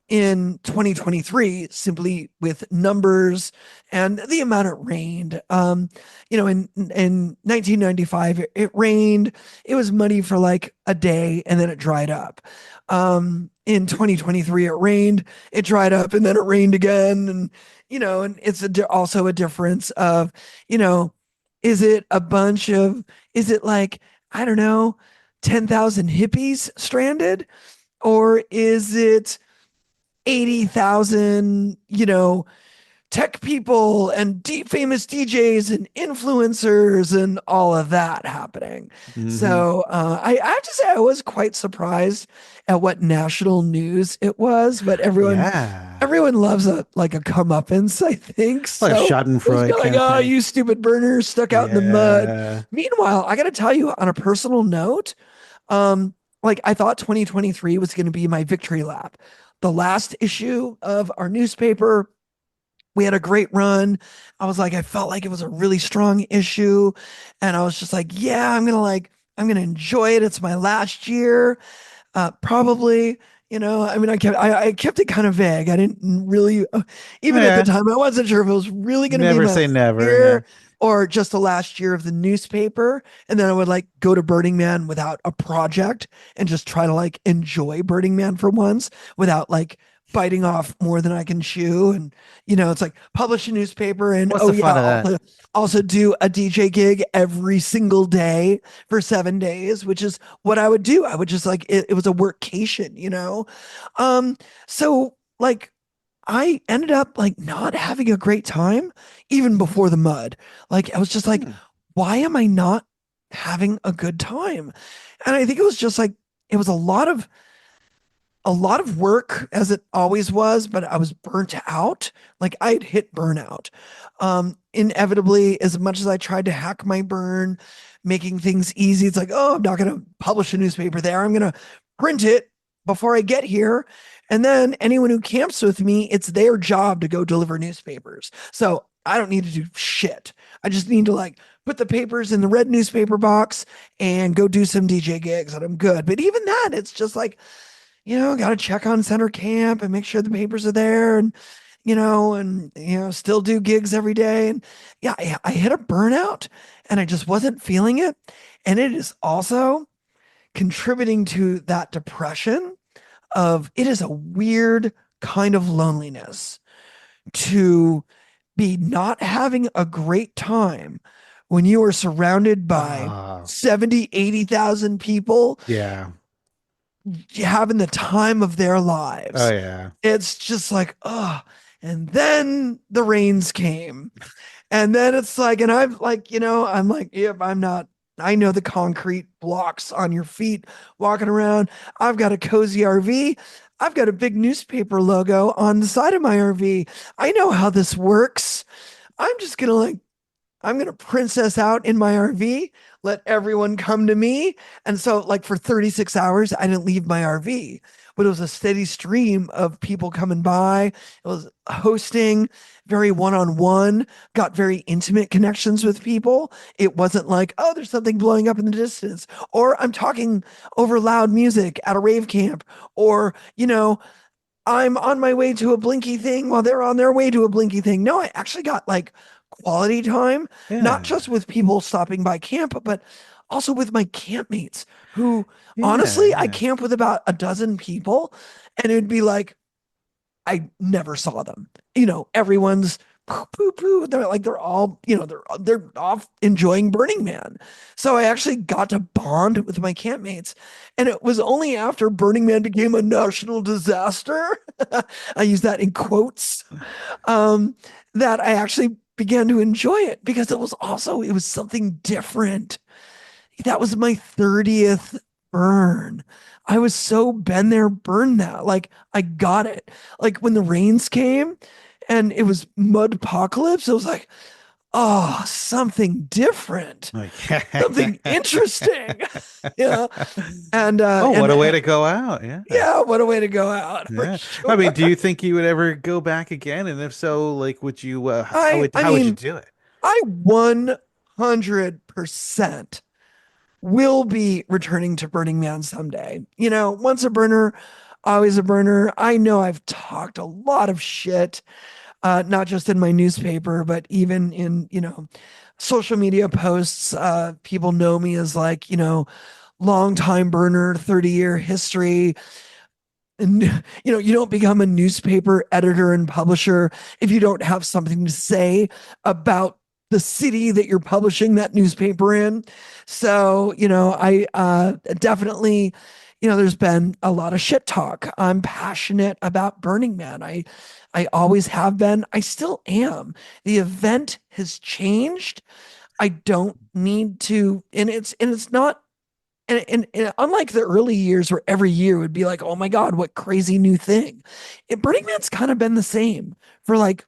in 2023 simply with numbers and the amount it rained. In 1995, it rained. It was muddy for like a day and then it dried up. In 2023, it rained, it dried up, and then it rained again. And it's also a difference of, you know, is it is it like, I don't know, 10,000 hippies stranded? Or is it 80,000, tech people and famous DJs and influencers and all of that happening. Hmm. So I have to say I was quite surprised at what national news it was, but Yeah. everyone loves a comeuppance, I think. Like a So it was Schadenfreude kind of like, kind of oh, thing. you stupid burners stuck out in the mud. Yeah. Meanwhile, I got to tell you on a personal note, um, like I thought 2023 was going to be my victory lap. The last issue of our newspaper, we had a great run. I felt like it was a really strong issue. And I was just like, yeah, I'm gonna enjoy it. It's my last year. Probably, I mean, I kept it kind of vague. I didn't really, even at the Yeah. time, I wasn't sure if it was really going to be Never my say last never. Yeah. year or just the last year of the newspaper. And then I would like go to Burning Man without a project and just try to like enjoy Burning Man for once without like biting off more than I can chew. And, it's like publish a newspaper and, What's oh the yeah, fun of that? also do a DJ gig every single day for 7 days, which is what I would do. I would just like it was a workcation. Um, so like I ended up like not having a great time even before the mud. Like I was just like, Hmm. why am I not having a good time? And I think it was just like it was a lot of work as it always was, but I was burnt out. Like I had hit burnout. Inevitably, as much as I tried to hack my burn, making things easy, it's like, oh, I'm not going to publish a newspaper there. I'm going to print it before I get here. And then anyone who camps with me, it's their job to go deliver newspapers. So I don't need to do shit. I just need to like put the papers in the red newspaper box and go do some DJ gigs and I'm good. But even that, it's just like, got to check on center camp and make sure the papers are there and, still do gigs every day. And yeah, I hit a burnout and I just wasn't feeling it. And it is also contributing to that depression of it is a weird kind of loneliness to be not having a great time when you are surrounded by Ah, 70, 80,000 people yeah. having the time of their Oh lives. yeah. It's just like, oh, and then the rains came. And then it's like, and I'm like, I'm like, if I'm not, I know the concrete blocks on your feet walking around. I've got a cozy RV. I've got a big newspaper logo on the side of my RV. I know how this works. I'm just going to like I'm going to princess out in my RV, let everyone come to me. And so, like, for 36 hours, I didn't leave my RV, but it was a steady stream of people coming by. It was hosting, very one on one, got very intimate connections with people. It wasn't like, oh, there's something blowing up in the distance, or I'm talking over loud music at a rave camp, or, I'm on my way to a blinky thing while they're on their way to a blinky thing. No, I actually got like quality time, not Yeah. just with people stopping by camp, but also with my campmates who Yeah. honestly, I Yeah. camp with about a dozen people and it'd be like, I never saw them. Everyone's poo poo poo. They're all, they're off enjoying Burning Man. So I actually got to bond with my campmates. And it was only after Burning Man became a national disaster, I use that in quotes, um, that I actually began to enjoy it because it was something different. That was my 30th burn. I was so been there, burn that. Like I got it. Like when the rains came and it was mud apocalypse, it was like, oh, something different, something interesting. yeah. And Oh, what a way and to go out. Yeah. yeah, what a way to go out for Yeah. I sure. mean, do you think you would ever go back again? And if so, like, would you, I how would you mean, do it? I 100% will be returning to Burning Man someday. Once a burner, always a burner. I know I've talked a lot of shit, not just in my newspaper, but even in, social media posts. People know me as like, long time burner, 30-year history. And, you don't become a newspaper editor and publisher if you don't have something to say about the city that you're publishing that newspaper in. So, I definitely, there's been a lot of shit talk. I'm passionate about Burning Man. I always have been. I still am. The event has changed. I don't need to, and it's not. And unlike the early years where every year would be like, oh my God, what crazy new thing. Burning Man's kind of been the same for like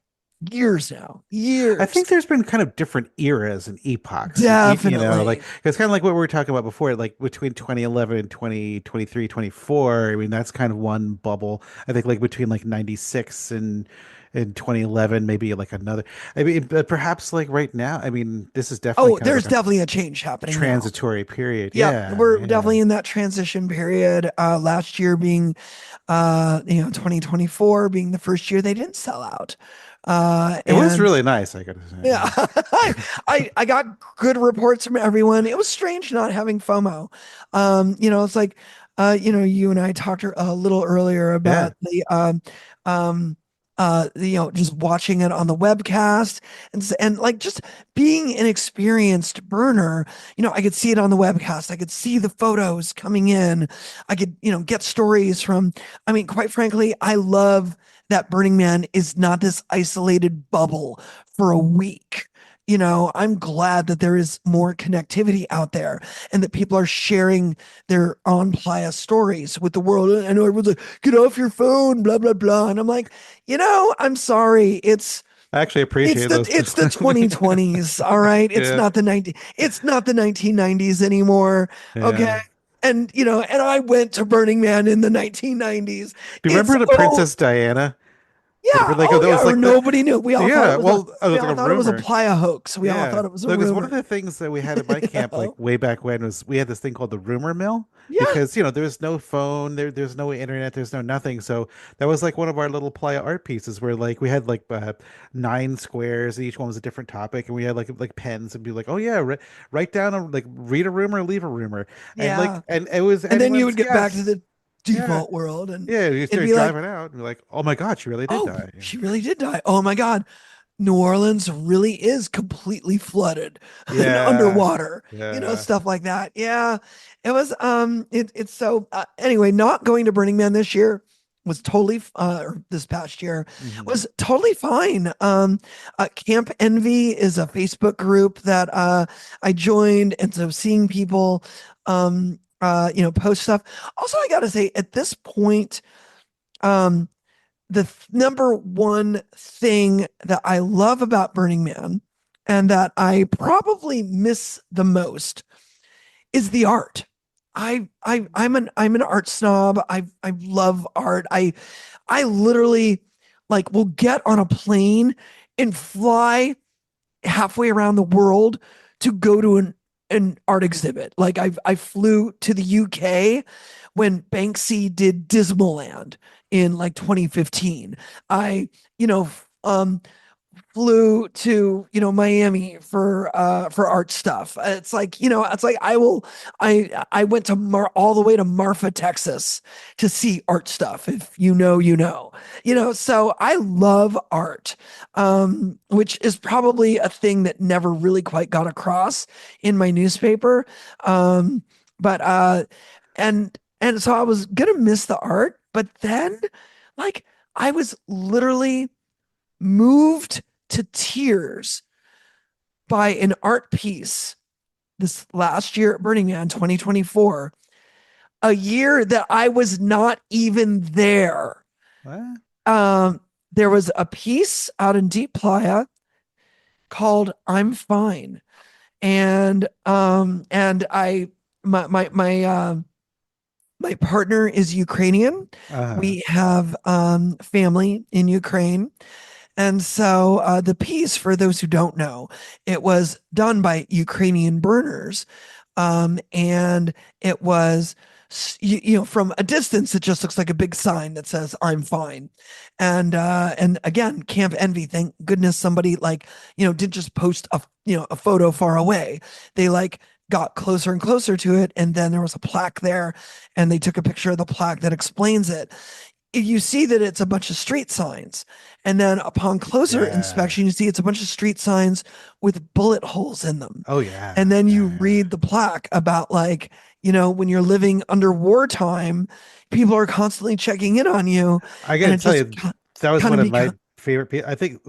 years now. I Years. think there's been kind of different eras and epochs, like Definitely. it's kind of like what we were talking about before, like between 2011 and 2023, 24. I mean, that's kind of one bubble. I think like between like 96 and 2011, maybe like another. I mean, but perhaps like right now, I mean, this is definitely Oh, kind of there's like a definitely a change happening now. transitory period. Yep, Yeah, we're yeah. definitely in that transition period. Last year being 2024 being the first year they didn't sell out. It was And really nice, I gotta say. yeah, I got good reports from everyone. It was strange not having FOMO. It's like, you and I talked a little earlier Yeah. about um, just watching it on the webcast and like just being an experienced burner. I could see it on the webcast. I could see the photos coming in. I could, get stories from, I mean, quite frankly, I love that Burning Man is not this isolated bubble for a week. I'm glad that there is more connectivity out there and that people are sharing their on playa stories with the world. I know everyone's like, get off your phone, blah, blah, blah. And I'm like, I'm sorry. I actually appreciate those. It's the 2020s. All right. Yeah. It's not the 1990s anymore. Okay. Yeah. And I went to Burning Man in the 1990s. Do you It's remember the oh Princess Diana? yeah. Like Oh that was yeah. Or like the nobody knew. yeah. Well, it We was like all a thought it was a rumor. playa hoax. We all Yeah. thought it was a No, because one of rumor. the things that we had at my camp, like way back when, was we had this thing called the rumor mill Yeah. because there's no phone, there's no internet, there's no nothing. So that was like one of our little playa art pieces where like we had like 9 squares, and each one was a different topic, and we had like pens and be like, oh yeah, write down like read a rumor, leave a rumor, and Yeah. it was And then you would anyone's get back to guess. the Yeah. default world and Yeah, you it'd start be like, driving out and you're like, oh my God, she really did oh, die. Yeah. she really did die. Oh my God. New Orleans really is completely flooded and Yeah. underwater, Yeah. stuff like that. Yeah. It was, it's so, anyway, not going to Burning Man this year was totally, or this past year Mhm. was totally fine. Camp Envy is a Facebook group that, I joined. And so seeing people, post stuff. Also, I got to say at this point, um, the number one thing that I love about Burning Man and that I probably miss the most is the art. I'm an art snob. I love art. I literally like will get on a plane and fly halfway around the world to go to an art exhibit. Like I flew to the UK when Banksy did Dismaland in like 2015. I, you know, um flew to Miami for art stuff. It's like I went to all the way to Marfa, Texas to see art stuff. If so I love art, which is probably a thing that never really quite got across in my newspaper. But and so I was gonna miss the art, but then like I was literally moved to tears by an art piece this last year at Burning Man 2024, a year that I was not even there. What? There was a piece out in Deep Playa called "I'm Fine," and I my partner is Ukrainian. Uh-huh. We have family in Ukraine. And so the piece, for those who don't know, it was done by Ukrainian burners. And it was, from a distance, it just looks like a big sign that says, I'm fine. And again, Camp Envy, thank goodness somebody didn't just post a photo far away. They got closer and closer to it. And then there was a plaque there and they took a picture of the plaque that explains it. you see that it's a bunch of street signs. And then upon closer Yeah. inspection, you see it's a bunch of street signs with bullet holes in them. Oh yeah. And then you Yeah, yeah. read the plaque about like, when you're living under wartime, people are constantly checking in on you. I got And to it tell just you, that was kind one of of my becomes, favorite people. I think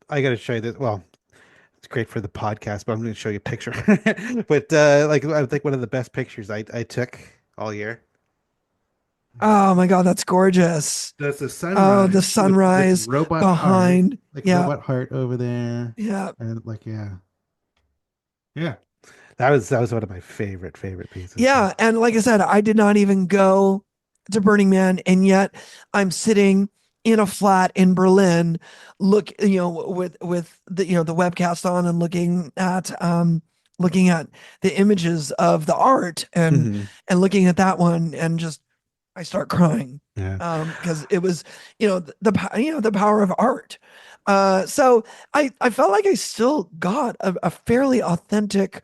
I got to show you this. Well, it's great for the podcast, but I'm going to show you a picture. But like, I think one of the best pictures I took all year. oh my God, that's gorgeous. That's the Oh, the sunrise with sunrise robot heart, behind. like Yeah. robot heart over there, Yeah. and like yeah. That was one of my favorite pieces. Yeah. And like I said, I did not even go to Burning Man. And yet I'm sitting in a flat in Berlin, with the, the webcast on and looking at the images of the art Hmm. and looking at that one and just, I start crying. Yeah. Because it was, the power of art. So I felt like I still got a fairly authentic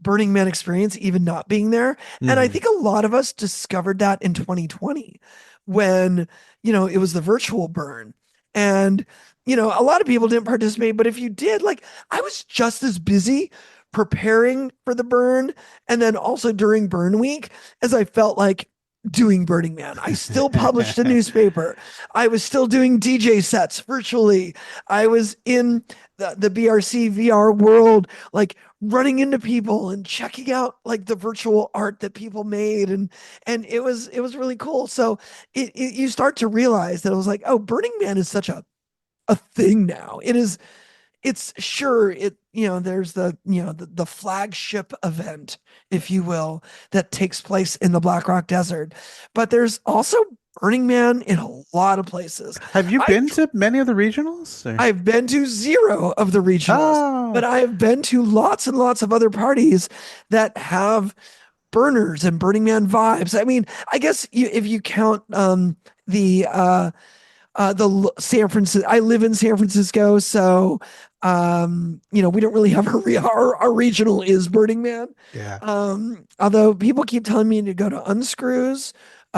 Burning Man experience, even not being there. And I Hmm. think a lot of us discovered that in 2020 when, it was the virtual burn. And, a lot of people didn't participate, but if you did, like, I was just as busy preparing for the burn and then also during burn week as I felt like doing Burning Man. I still published a newspaper. I was still doing DJ sets virtually. I was in the BRC VR world, like running into people and checking out like the virtual art that people made, and it was really cool. So you start to realize that it was like, oh, Burning Man is such a thing now. It's sure there's the flagship event, if you will, that takes place in the Black Rock Desert, but there's also Burning Man in a lot of places. Have you I been to many of the regionals? Or? I've been to zero of the regionals, but Oh, I have been to lots and lots of other parties that have burners and Burning Man vibes. I mean, I guess if you count the San Francisco, I live in San Francisco, so we don't really have our regional is Burning Man. yeah. Although people keep telling me to go to Unscrews,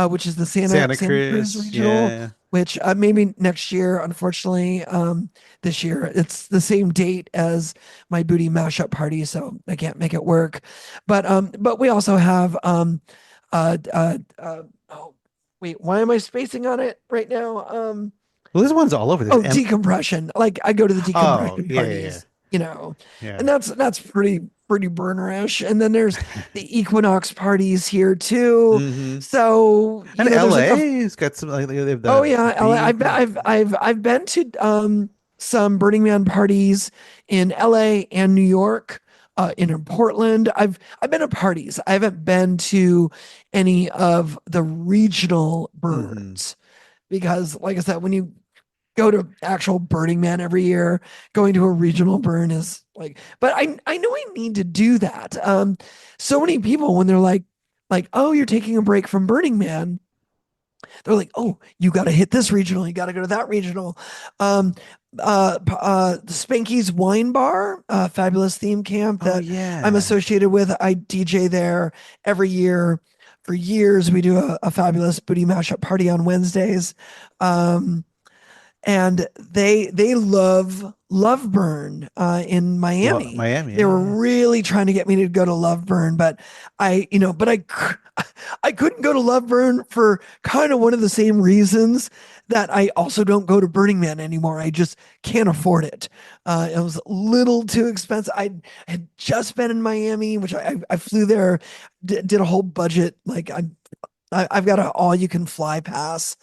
which is the Santa Santa Cruz Cruz. regional, Yeah. which maybe next year. Unfortunately, this year it's the same date as my booty mashup party, so I can't make it work. But we also have oh wait, why am I spacing on it right now? Well, this one's all over this. Oh, decompression. Like I go to the Oh, decompression yeah. parties, and Yeah. that's pretty burnerish. And then there's the Equinox parties here too. Hmm. So And there's like LA's got some like they have oh the yeah, LA. big. I've been to some Burning Man parties in LA and New York. In Portland, I've been to parties. I haven't been to any of the regional Hmm. burns because, like I said, when you go to actual Burning Man every year, going to a regional burn is like, but I know I need to do that. So many people when they're like, oh, you're taking a break from Burning Man, they're like, oh, you got to hit this regional, you got to go to that regional. Um, the Spanky's Wine Bar, fabulous theme camp Oh that I'm yeah. associated with. I DJ there every year. For years, we do a fabulous booty mashup party on Wednesdays. Um, and they love burn in Miami. Miami. They Yeah, were yeah. really trying to get me to go to Loveburn, but I couldn't go to Loveburn for kind of one of the same reasons that I also don't go to Burning Man anymore. I just can't afford it. It was a little too expensive. I had just been in Miami, which I flew there, did a whole budget. Like I've got an all you can fly pass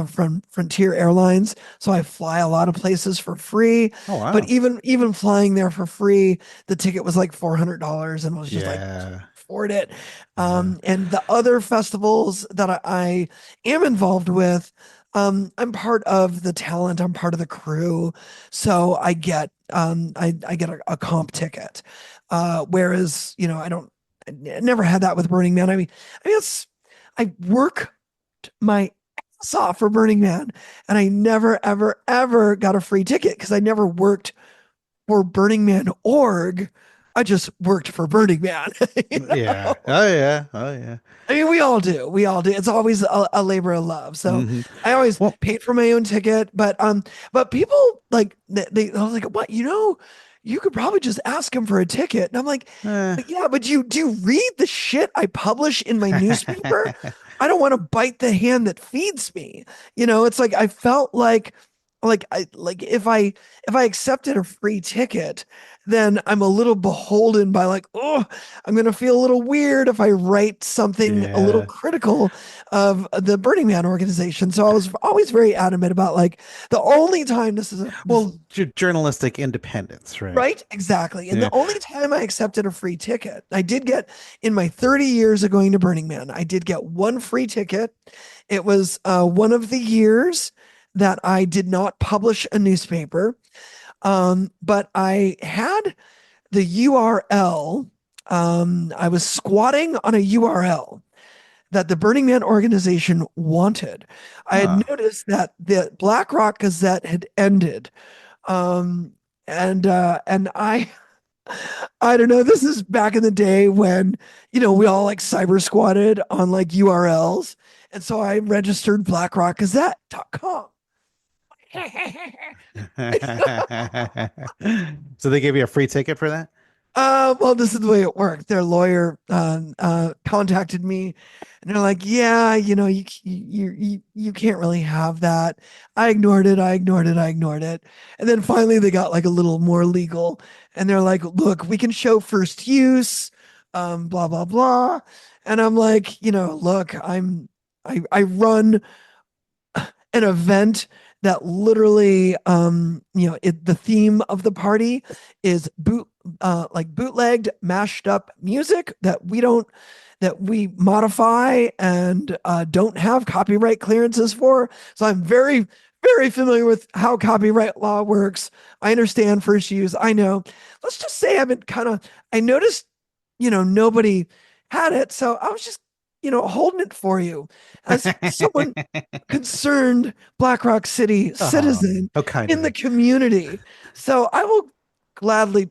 from Frontier Airlines, so I fly a lot of places for free. Oh But wow. even flying there for free, the ticket was like $400, and it was just like Yeah. afford it. Yeah. And the other festivals that I am involved with, I'm part of the talent. I'm part of the crew, so I get a comp ticket. Whereas I never had that with Burning Man. I mean, I work my ass off for Burning Man, and I never, ever got a free ticket because I never worked for Burning Man org. I just worked for Burning Man. You Yeah. know? Oh yeah. Oh yeah. I mean, we all do. We all do. It's always a labor of love. So Hmm. I always Well, paid for my own ticket, but people like I was like, what? You could probably just ask him for a ticket. And I'm like, eh. but yeah, but do you read the shit I publish in my newspaper? I don't want to bite the hand that feeds me. It's like I felt like if I accepted a free ticket, then I'm a little beholden by like, oh, I'm gonna feel a little weird if I write something a little Yeah. critical of the Burning Man organization. So I was always very adamant about like the only time this is a Well, journalistic independence, right? right, exactly. And the Yeah. only time I accepted a free ticket, I did get in my 30 years of going to Burning Man, I did get one free ticket. It was one of the years that I did not publish a newspaper. But I had the URL. I was squatting on a URL that the Burning Man organization wanted. I Huh. had noticed that the Black Rock Gazette had ended. Um, and I don't know. This is back in the day when, we all like cyber squatted on like URLs. And so I registered blackrockgazette.com. So they gave you a free ticket for that? Well, this is the way it worked. Their lawyer contacted me, and they're like, "Yeah, you can't really have that." I ignored it. I ignored it. I ignored it, and then finally they got like a little more legal, and they're like, "Look, we can show first use, blah blah blah," and I'm like, look, I run an event that literally the theme of the party is like bootlegged mashed up music that we modify and don't have copyright clearances for. So I'm very very familiar with how copyright law works. I understand first use. I know. Let's just say I noticed nobody had it, so I was just holding it for you as someone concerned Black Rock City Oh, citizen how kind in of the you. community. So I will gladly,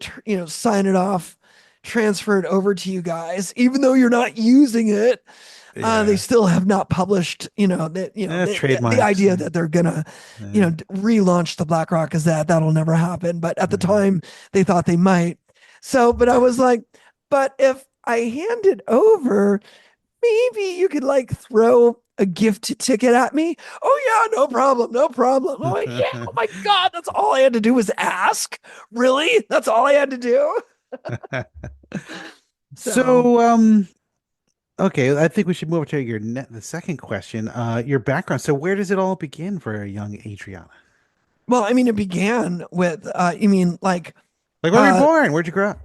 sign it off, transfer it over to you guys, even though you're not using it. They Yeah. still have not published, the Trademarks. idea that they're gonna, Yeah. relaunch the Black Rock Gazette. That'll never happen. But at the Yeah. time, they thought they might. So, but I was like, but if I hand it over, maybe you could like throw a gift ticket at me. Oh yeah, no problem, no problem. Oh yeah, oh my God, that's all I had to do was ask. Really? That's all I had to do. So, So, okay, I think we should move to the second question. Your background. So, where does it all begin for a young Adriana? well, I mean, it began with, you mean like, Like, where were you uh, born? Where'd you grow up?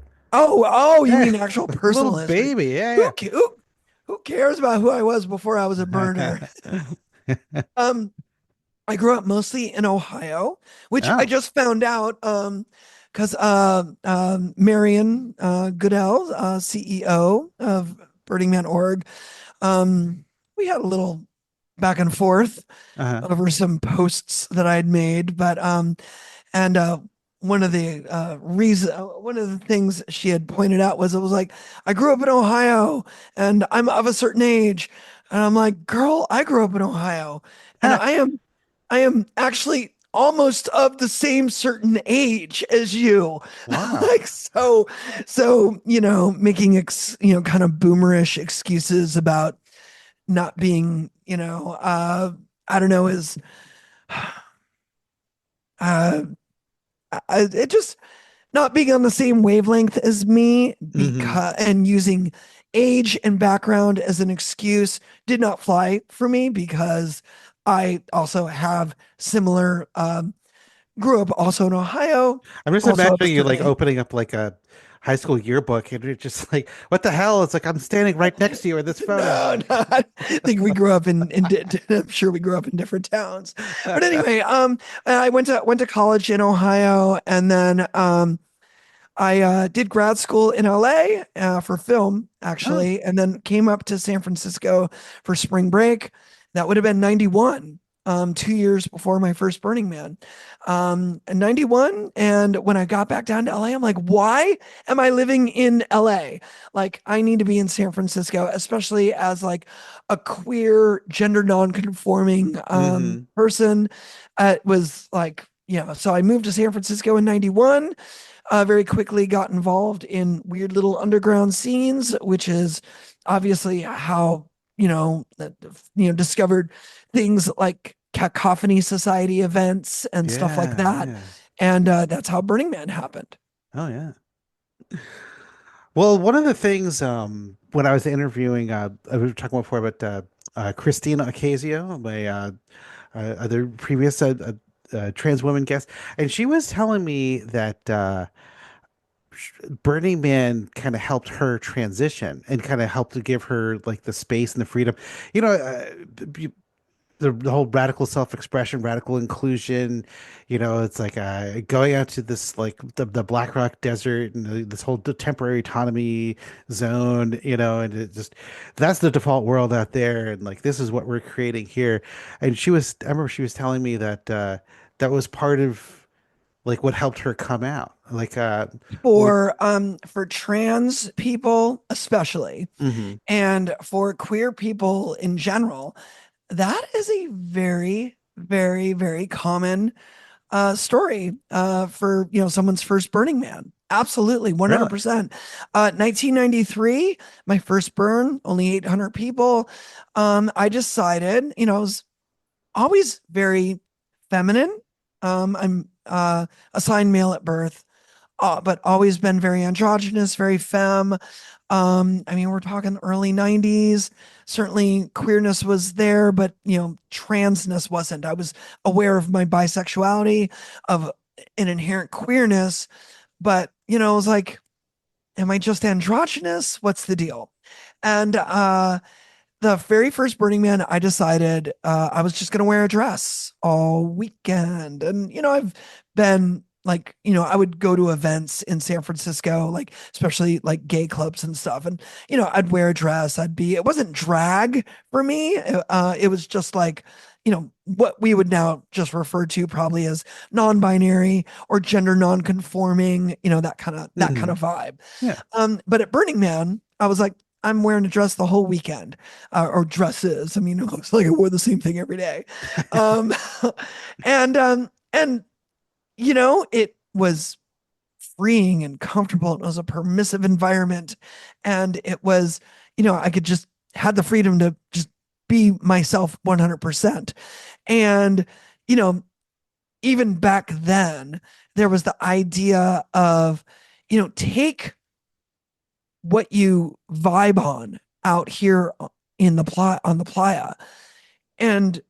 you Yeah, mean actual little personal history? baby. Yeah, Who, yeah. ca- who, who cares about who I was before I was a burner? Um, I grew up mostly in Ohio, which I Oh, just found out because Marion Goodell, CEO of Burning Man Org, we had a little back and forth uh-huh. over some posts that I'd made, but and one of the things she had pointed out was it was like I grew up in Ohio and I'm of a certain age, and I'm like, girl, I grew up in Ohio, and Huh. I am actually almost of the same certain age as you. Wow. Like so, making kind of boomerish excuses about not being, I don't know, is uh it just not being on the same wavelength as me Hmm. because and using age and background as an excuse did not fly for me because I also have similar grew up also in Ohio, I'm just also of a imagining you certain like age. opening up like a high school yearbook and you're just like, what the hell? It's like I'm standing right next to you in this photo. No, no, I think we grew up I'm sure we grew up in different towns. But anyway, I went to college in Ohio, and then I did grad school in LA for film, Oh, actually, and then came up to San Francisco for spring break. That would have been 91. 2 years before my first Burning Man, in 91. And when I got back down to LA, I'm like, why am I living in LA? Like, I need to be in San Francisco, especially as like a queer, gender non-conforming Mm-hmm. person. It was like, yeah. So I moved to San Francisco in 91. Very quickly got involved in weird little underground scenes, which is obviously how discovered things like Cacophony Society events and stuff like Yeah, that. yeah. And that's how Burning Man happened. Oh yeah. Well, one of the things when I was interviewing, I was talking before about Christina Ocasio, my other previous trans woman guest, and she was telling me that Burning Man kind of helped her transition and kind of helped to give her like the space and the freedom. You know, the whole radical self-expression, radical inclusion, it's like going out to this like the Black Rock Desert and this whole temporary autonomy zone, and it just that's the default world out there, and like this is what we're creating here. And I remember she was telling me that that was part of like what helped her come out, like w- For trans people especially, mhm. and for queer people in general, that is a very, very, very common story for someone's first Burning Man. Absolutely, Really? 100%. 1993, my first burn, only 800 people. I decided, I was always very feminine. I'm assigned male at birth, but always been very androgynous, very femme. I mean, we're talking early 90s. Certainly queerness was there, but transness wasn't. I was aware of my bisexuality, of an inherent queerness, but it was like, am I just androgynous? What's the deal? And the very first Burning Man, I decided I was just going to wear a dress all weekend. And, I've been like, I would go to events in San Francisco, like, especially like gay clubs and stuff. And, I'd wear a dress. It wasn't drag for me. It was just like, what we would now just refer to probably as non-binary or gender non-conforming, that kind of vibe. Yeah. But at Burning Man, I was like, I'm wearing a dress the whole weekend, or dresses. I mean, it looks like I wore the same thing every day. Um, and it was freeing and comfortable. It was a permissive environment, and it was, I could just had the freedom to just be myself 100%. And you know, even back then, there was the idea of, take what you vibe on out here in the on the playa and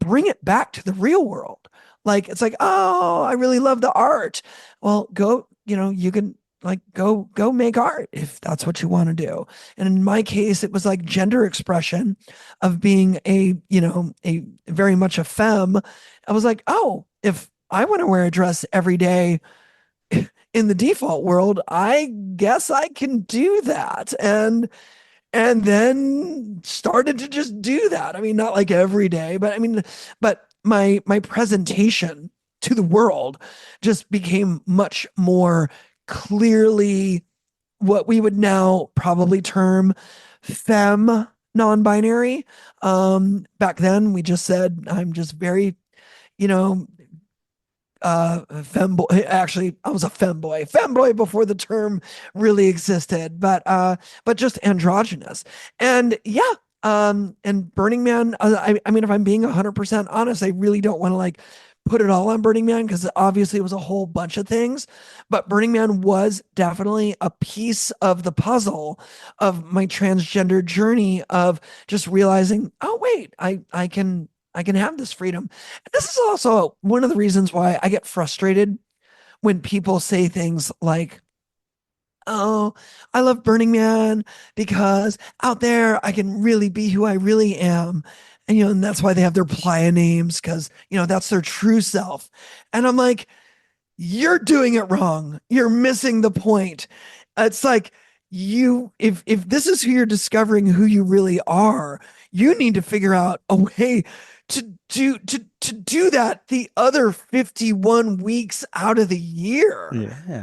bring it back to the real world. Like, it's like, oh, I really love the art. Well, go, you can like go make art if that's what you want to do. And in my case, it was like gender expression of being a very much a femme. I was like, oh, if I want to wear a dress every day in the default world, I guess I can do that. And then started to just do that. I mean, not like every day, but I mean, but my presentation to the world just became much more clearly what we would now probably term femme non-binary. Back then we just said I'm just very, you know, femboy. Actually, I was a femboy before the term really existed, but just androgynous. And yeah, and Burning Man, I mean, if I'm being 100% honest, I really don't want to like put it all on Burning Man because obviously it was a whole bunch of things, but Burning Man was definitely a piece of the puzzle of my transgender journey of just realizing, oh wait, I can have this freedom. This is also one of the reasons why I get frustrated when people say things like, oh, I love Burning Man because out there I can really be who I really am. And that's why they have their playa names because, that's their true self. And I'm like, you're doing it wrong. You're missing the point. It's like if this is who you're discovering who you really are, you need to figure out a way to do that the other 51 weeks out of the year,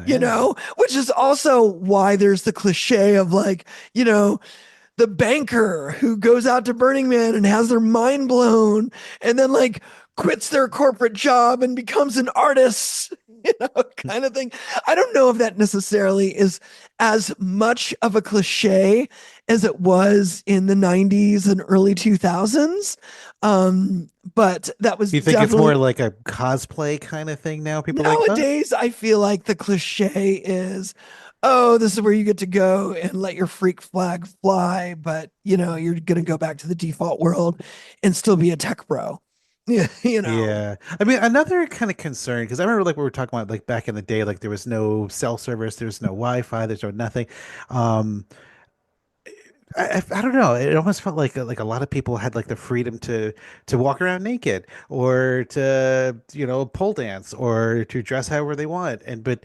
Yeah. which is also why there's the cliche of like, the banker who goes out to Burning Man and has their mind blown and then like quits their corporate job and becomes an artist, kind of thing. I don't know if that necessarily is as much of a cliche as it was in the 90s and early 2000s. But that was You think it's more definitely like a cosplay kind of thing now? People like, oh, nowadays. I feel like the cliche is, oh, this is where you get to go and let your freak flag fly, but you're gonna go back to the default world and still be a tech bro. Yeah, yeah. I mean, another kind of concern, because I remember like we were talking about like back in the day, like there was no cell service, there was no Wi-Fi, there's no nothing. Um, I don't know. It almost felt like a lot of people had like the freedom to walk around naked or to pole dance or to dress however they want. And but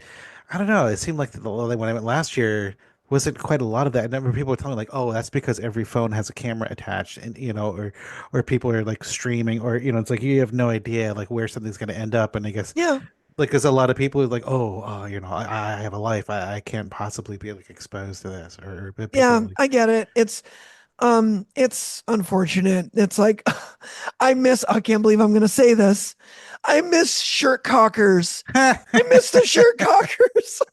I don't know. It seemed like when I went last year wasn't quite a lot of that. I remember people were telling me like, oh, that's because every phone has a camera attached, and or people are like streaming, or it's like you have no idea like where something's going to end up. And I guess yeah, like there's a lot of people who are like, oh, I have a life. I can't possibly be like exposed to this, or but people yeah. like. I get it. It's unfortunate. It's like I can't believe I'm gonna say this. I miss shirt cockers. I miss the shirt cockers.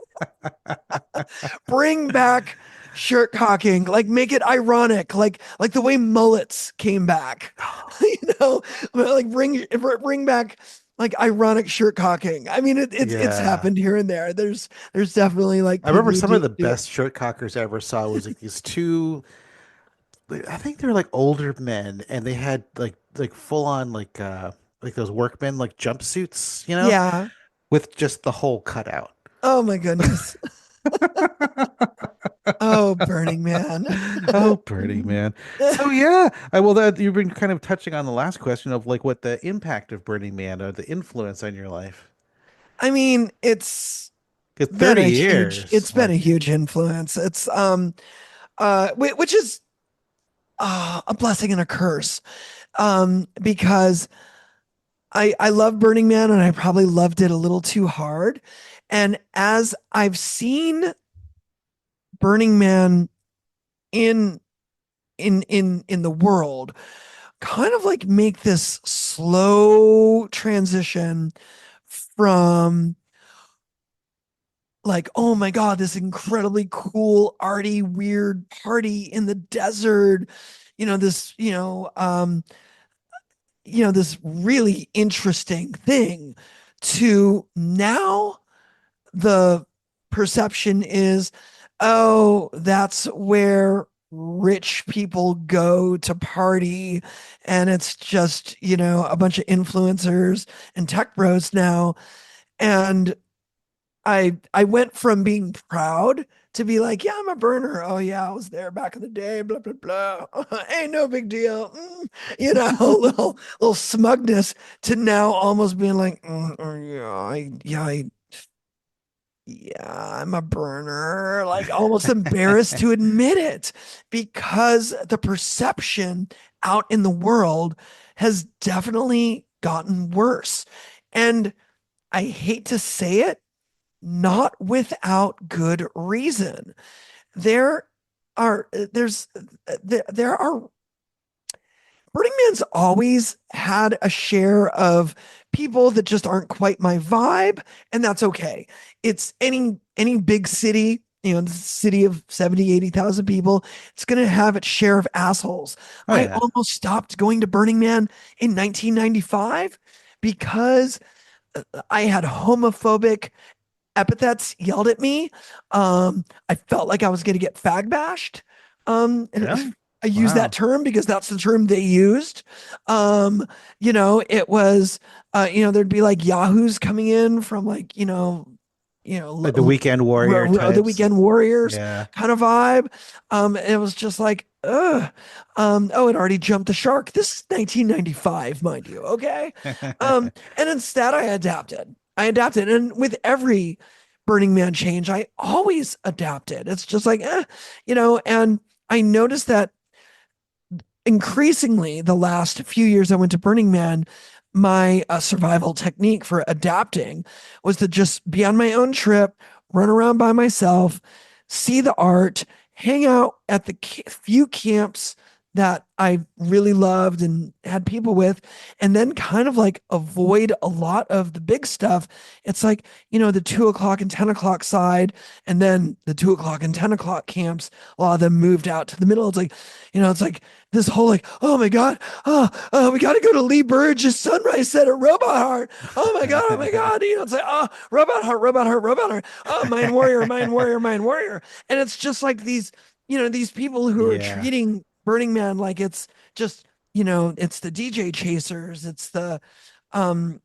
Bring back shirt cocking, like make it ironic, like the way mullets came back. you know like bring back like ironic shirt cocking. I mean, it's Yeah. happened here and there. There's definitely like I remember people who some of the do it. best shirt cockers I ever saw was like these two, I think they were like older men, and they had like full on like those workmen like jumpsuits, Yeah. with just the hole cut out. Oh my goodness. Oh, Burning Man. Oh, Birdie, man. So yeah, I well that you've been kind of touching on the last question of like what the impact of Burning Man or the influence on your life. I mean, it's Because been 30 a huge years, it's been a like huge influence. It's which is a blessing and a curse. Because I love Burning Man and I probably loved it a little too hard. And as I've seen Burning Man in in the world kind of like make this slow transition from like, oh my God, this incredibly cool, arty, weird party in the desert, this, this really interesting thing, to now the perception is, oh, that's where rich people go to party. And it's just, a bunch of influencers and tech bros now. And I went from being proud to be like, yeah, I'm a burner. Oh yeah, I was there back in the day. Blah blah blah. Ain't no big deal. Little smugness, to now almost being like, yeah, I'm a burner. Like almost embarrassed to admit it, because the perception out in the world has definitely gotten worse. And I hate to say it, not without good reason. There there are Burning Man's always had a share of people that just aren't quite my vibe, and that's okay. It's any big city, the city of 70, 80,000 people, it's going to have its share of assholes. oh I yeah. almost stopped going to Burning Man in 1995 because I had homophobic epithets yelled at me. I felt like I was going to get fag bashed. Really? I use that Wow. term because that's the term they used. It was, there'd be like Yahoos coming in from like, Like the weekend warrior the types. Weekend Warriors Yeah. kind of vibe. It was just like, ugh. Oh, it already jumped the shark. This is 1995, mind you. Okay. And instead I adapted. And with every Burning Man change, I always adapted. It's just like, and I noticed that increasingly the last few years I went to Burning Man, my survival technique for adapting was to just be on my own trip, run around by myself, see the art, hang out at the few camps that I really loved and had people with, and then kind of like avoid a lot of the big stuff. It's like, the 2 o'clock and 10 o'clock side, and then the 2 o'clock and 10 o'clock camps, a lot of them moved out to the middle. It's like, it's like this whole like, oh my God, we got to go to Lee Burridge's sunrise set at Robot Heart. Oh my God, oh my God. It's like, Robot Heart, Robot Heart, Robot Heart. Oh, Mind Warrior, Mind Warrior, Mind Warrior. And it's just like these, these people who are treating Burning Man like it's just, it's the DJ chasers, it's the the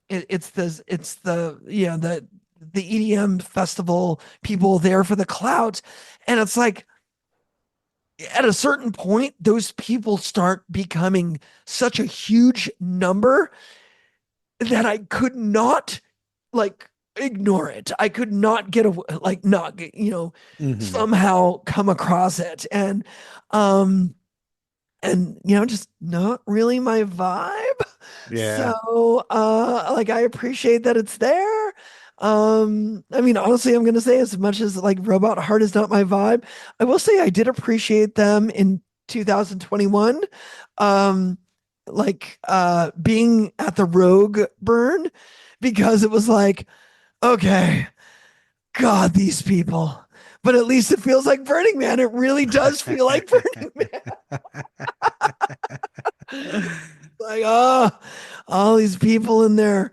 EDM festival people there for the clout. And it's like, at a certain point, those people start becoming such a huge number that I could not like ignore it. I could not get away, like not get, somehow come across it. And just not really my vibe. Yeah. So like I appreciate that it's there. I mean, honestly, I'm gonna say, as much as like Robot Heart is not my vibe, I will say I did appreciate them in 2021. Being at the Rogue burn, because it was like, okay, God, these people. But at least it feels like Burning Man. It really does feel like Burning Man. Like, all these people in their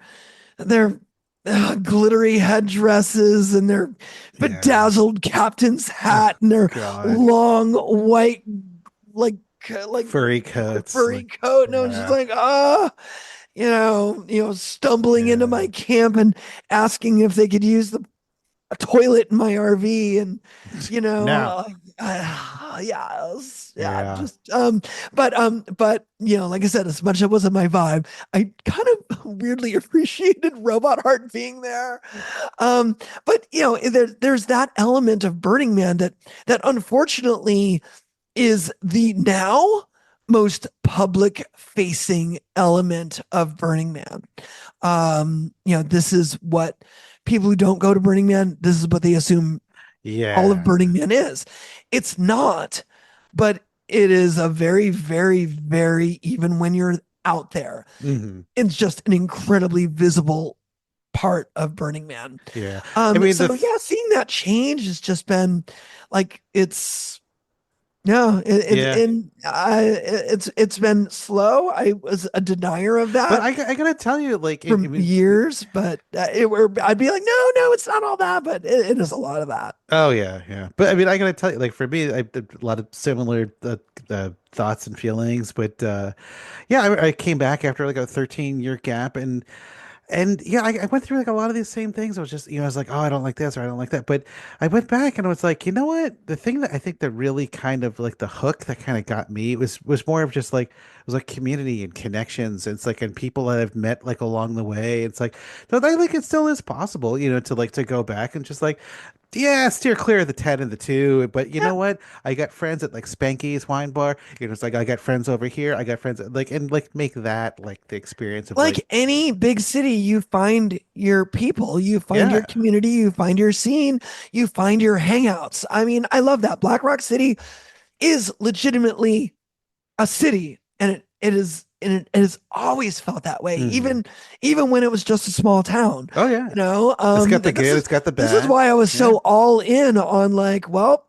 glittery headsresses and their bedazzled captain's hat and their long white like furry coats, coat. And I was just like, stumbling into my camp and asking if they could use a toilet in my RV, and but like I said, as much as it wasn't my vibe, I kind of weirdly appreciated Robot Heart being there. But there's that element of Burning Man that unfortunately is the now most public facing element of Burning Man. This is what people who don't go to Burning Man, this is what they assume all of Burning Man is. It's not, but it is a very, very, very, even when you're out there, it's just an incredibly visible part of Burning Man. Yeah. Seeing that change has just been like, it's it's been slow. I was a denier of that, but I gotta tell you, like, years. But I'd be like, no, it's not all that, but it is a lot of that. Oh yeah. But I mean, I gotta tell you, like, for me, I have a lot of similar thoughts and feelings. But I came back after like a 13-year gap, and I went through like a lot of these same things. I was just, I was like, oh, I don't like this or I don't like that. But I went back and I was like, you know what? The thing that I think that really kind of like the hook that kind of got me was more of just like, it was like community and connections. It's like, and people that I've met like along the way. It's like, so I think it still is possible, to go back and just like, steer clear of the 10 and the 2. But you know what? I got friends at like Spanky's Wine Bar. It's like I got friends over here. I got friends and make that like the experience of like any big city, you find your people, you find your community, you find your scene, you find your hangouts. I mean, I love that. Black Rock City is legitimately a city, and it has always felt that way, even when it was just a small town. Oh yeah, it's got the good, it's got the bad. This is why I was so all in on like, well,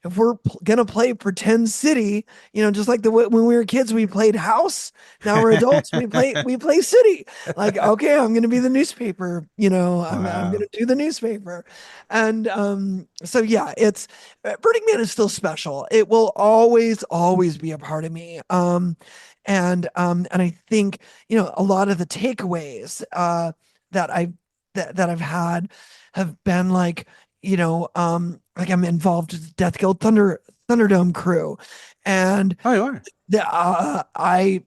if we're gonna play pretend city, just like when we were kids, we played house. Now we're adults, we play city. Like, okay, I'm gonna be the newspaper. I'm gonna do the newspaper, and it's Burning Man is still special. It will always be a part of me. And I think a lot of the takeaways that I've had have been like, like I'm involved with Death Guild Thunderdome crew, and you are. I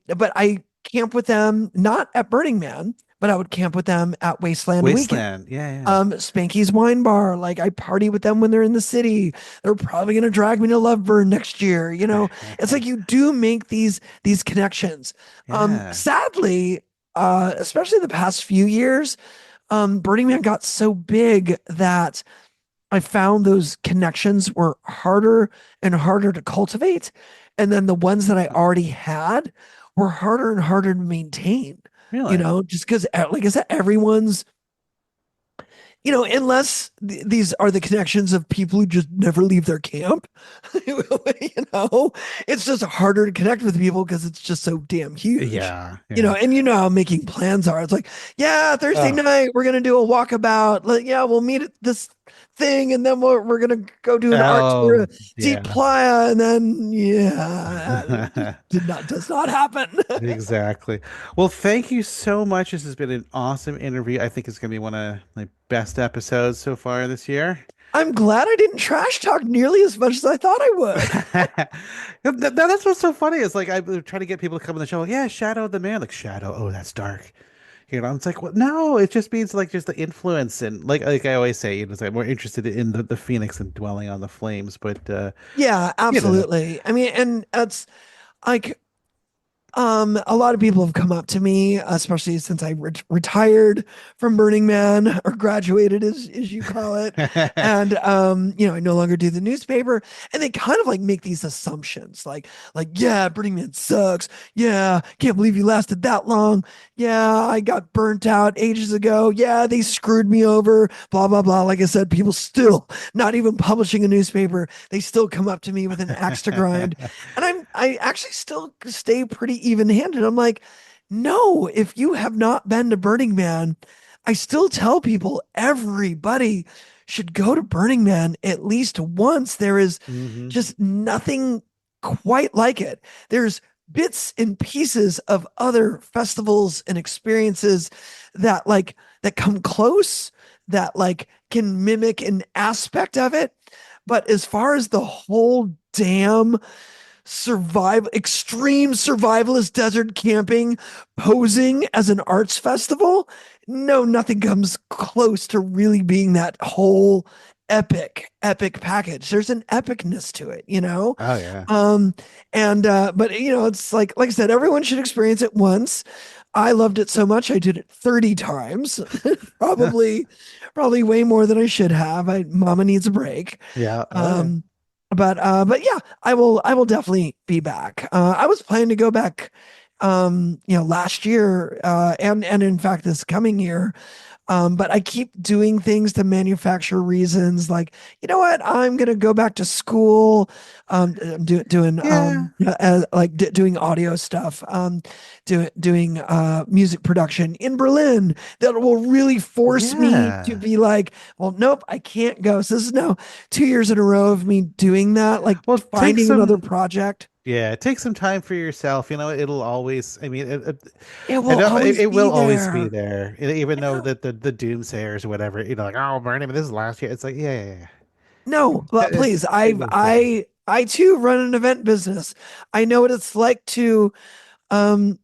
camp with them not at Burning Man, but I would camp with them at Wasteland Weekend. Wasteland. Yeah, Spanky's Wine Bar. Like I party with them when they're in the city. They're probably gonna drag me to Loveburn next year. It's yeah. like you do make these connections. Yeah. Sadly, especially the past few years, Burning Man got so big that I found those connections were harder and harder to cultivate. And then the ones that I already had were harder and harder to maintain, Really? just because, like I said, everyone's, unless these are the connections of people who just never leave their camp, it's just harder to connect with people because it's just so damn huge. Yeah. Yeah. And how making plans are. It's like, yeah, Thursday Oh, night we're gonna do a walkabout. Like, yeah, we'll meet at this thing, and then we're gonna go do an art tour, oh, see yeah. playa, and then does not happen. Exactly. Well, thank you so much. This has been an awesome interview. I think it's going to be one of my best episodes so far this year. I'm glad I didn't trash talk nearly as much as I thought I would. That's what's so funny. Is like I try to get people to come on the show. Like, yeah, Shadow of the Man. Like Shadow. Oh, that's dark. It's like, well, no, it just means like just the influence and like I always say, it's like more interested in the phoenix than dwelling on the flames. But Yeah, you know, absolutely. I mean, and that's like a lot of people have come up to me, especially since I retired from Burning Man or graduated, as you call it, and I no longer do the newspaper, and they kind of like make these assumptions, like yeah, Burning Man sucks. Yeah, can't believe you lasted that long. Yeah, I got burnt out ages ago. Yeah, they screwed me over. Blah blah blah. Like I said, people still not even publishing a newspaper. They still come up to me with an axe to grind, and I actually still stay pretty even-handed. I'm like, no, if you have not been to Burning Man, I still tell people everybody should go to Burning Man at least once. There is hmm just nothing quite like it. There's bits and pieces of other festivals and experiences that come close, that like can mimic an aspect of it. But as far as the whole damn extreme survivalist desert camping posing as an arts festival, no, nothing comes close to really being that whole epic package. There's an epicness to it. Oh yeah. um and but it's like I said, everyone should experience it once. I loved it so much I did it 30 times. Probably way more than I should have. Mama needs a break. Yeah. Oh yeah. um but yeah, I will definitely be back. I was planning to go back, last year, and in fact this coming year. But I keep doing things to manufacture reasons. Like, you know what? I'm gonna go back to school. Doing Yeah. doing audio stuff. Doing music production in Berlin that will really force me to Yeah. be like, well, nope, I can't go. So this is now 2 years in a row of me doing that, like Well, take finding another some. project. Yeah, take some time for yourself. It'll always. I mean, It I will know always it be will always be there. there, even I though know. the doomsayers or whatever, like, oh, Bernie, but this is last year. It's like, yeah, No, but yeah. please, It I've will come. I too run an event business. I know what it's like to um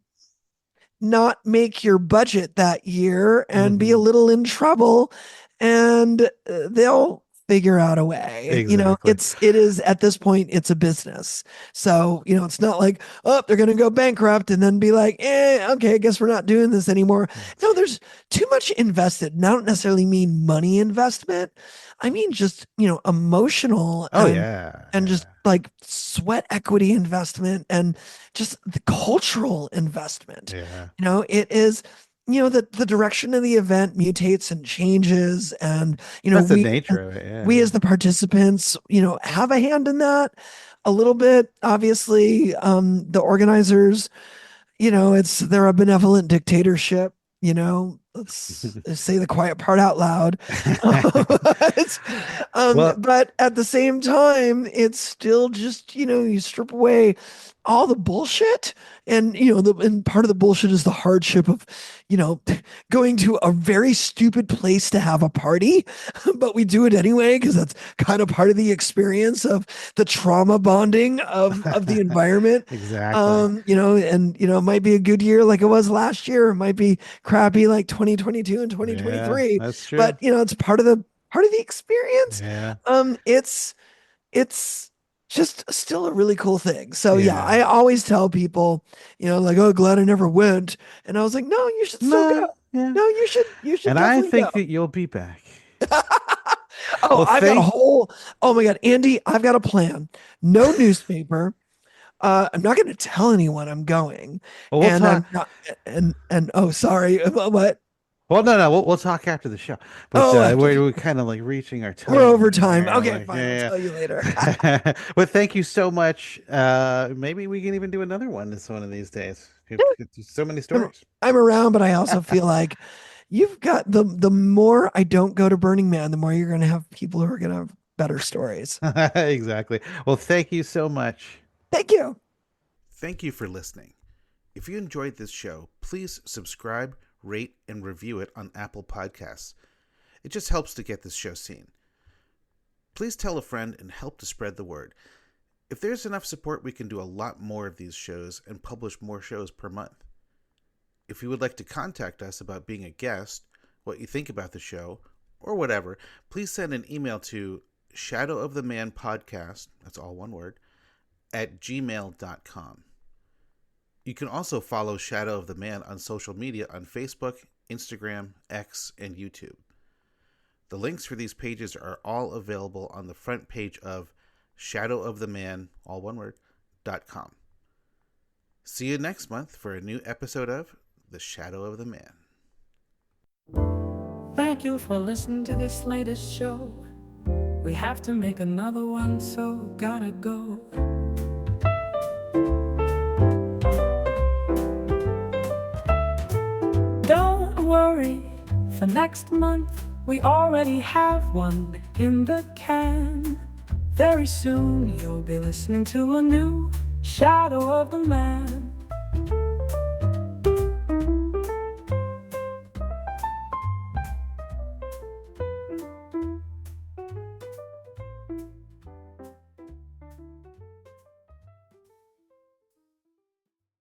not make your budget that year and be a Hmm little in trouble, and they'll figure out a way. Exactly. It is at this point it's a business. So, it's not like, oh, they're going to go bankrupt and then be like, okay, I guess we're not doing this anymore. No, there's too much invested. And I don't necessarily mean money investment. I mean just, emotional Oh yeah, and just yeah. like sweat equity investment and just the cultural investment. Yeah. It is, the direction of the event mutates and changes. And, That's the nature of it. Yeah, we yeah. as the participants, have a hand in that a little bit. Obviously, the organizers, they're a benevolent dictatorship. Let's say the quiet part out loud. It's, Well, but at the same time, it's still just, you strip away all the bullshit. And, and part of the bullshit is the hardship of, going to a very stupid place to have a party, but we do it anyway because that's kind of part of the experience of the trauma bonding of the environment. Exactly. It might be a good year like it was last year. It might be crappy like 2022 and Yeah, 2023. that's true. But, it's part of the experience. Yeah. It's just still a really cool thing. So yeah, Yeah. I always tell people, like, oh, glad I never went. And I was like, no, you should still No, go. yeah. No, you should And I definitely think go. that you'll be back. Oh, Well, I've got a thank whole, oh my God, Andy, I've got a plan. No newspaper. I'm not going to tell anyone I'm going. well, we'll And talk. I'm not, and oh, sorry. What? Well, no, we'll talk after the show. But Oh, after we're kind of like reaching our we're time over limit time. here. Okay, Like, fine. I'll yeah, tell you later. yeah. Well, thank you so much. Maybe we can even do another one this one of these days. So many I'm, stories. I'm around, but I also feel like you've got the more I don't go to Burning Man, the more you're going to have people who are going to have better stories. Exactly. Well, thank you so much. Thank you. Thank you for listening. If you enjoyed this show, please subscribe, rate, and review it on Apple Podcasts. It just helps to get this show seen. Please tell a friend and help to spread the word. If there's enough support, we can do a lot more of these shows and publish more shows per month. If you would like to contact us about being a guest, what you think about the show, or whatever, please send an email to shadowofthemanpodcast, that's all one word, at gmail.com. You can also follow Shadow of the Man on social media on Facebook, Instagram, X, and YouTube. The links for these pages are all available on the front page of shadowoftheman, all one word, .com. See you next month for a new episode of The Shadow of the Man. Thank you for listening to this latest show. We have to make another one, so gotta go. Don't worry, for next month we already have one in the can. Very soon you'll be listening to a new Shadow of the Man.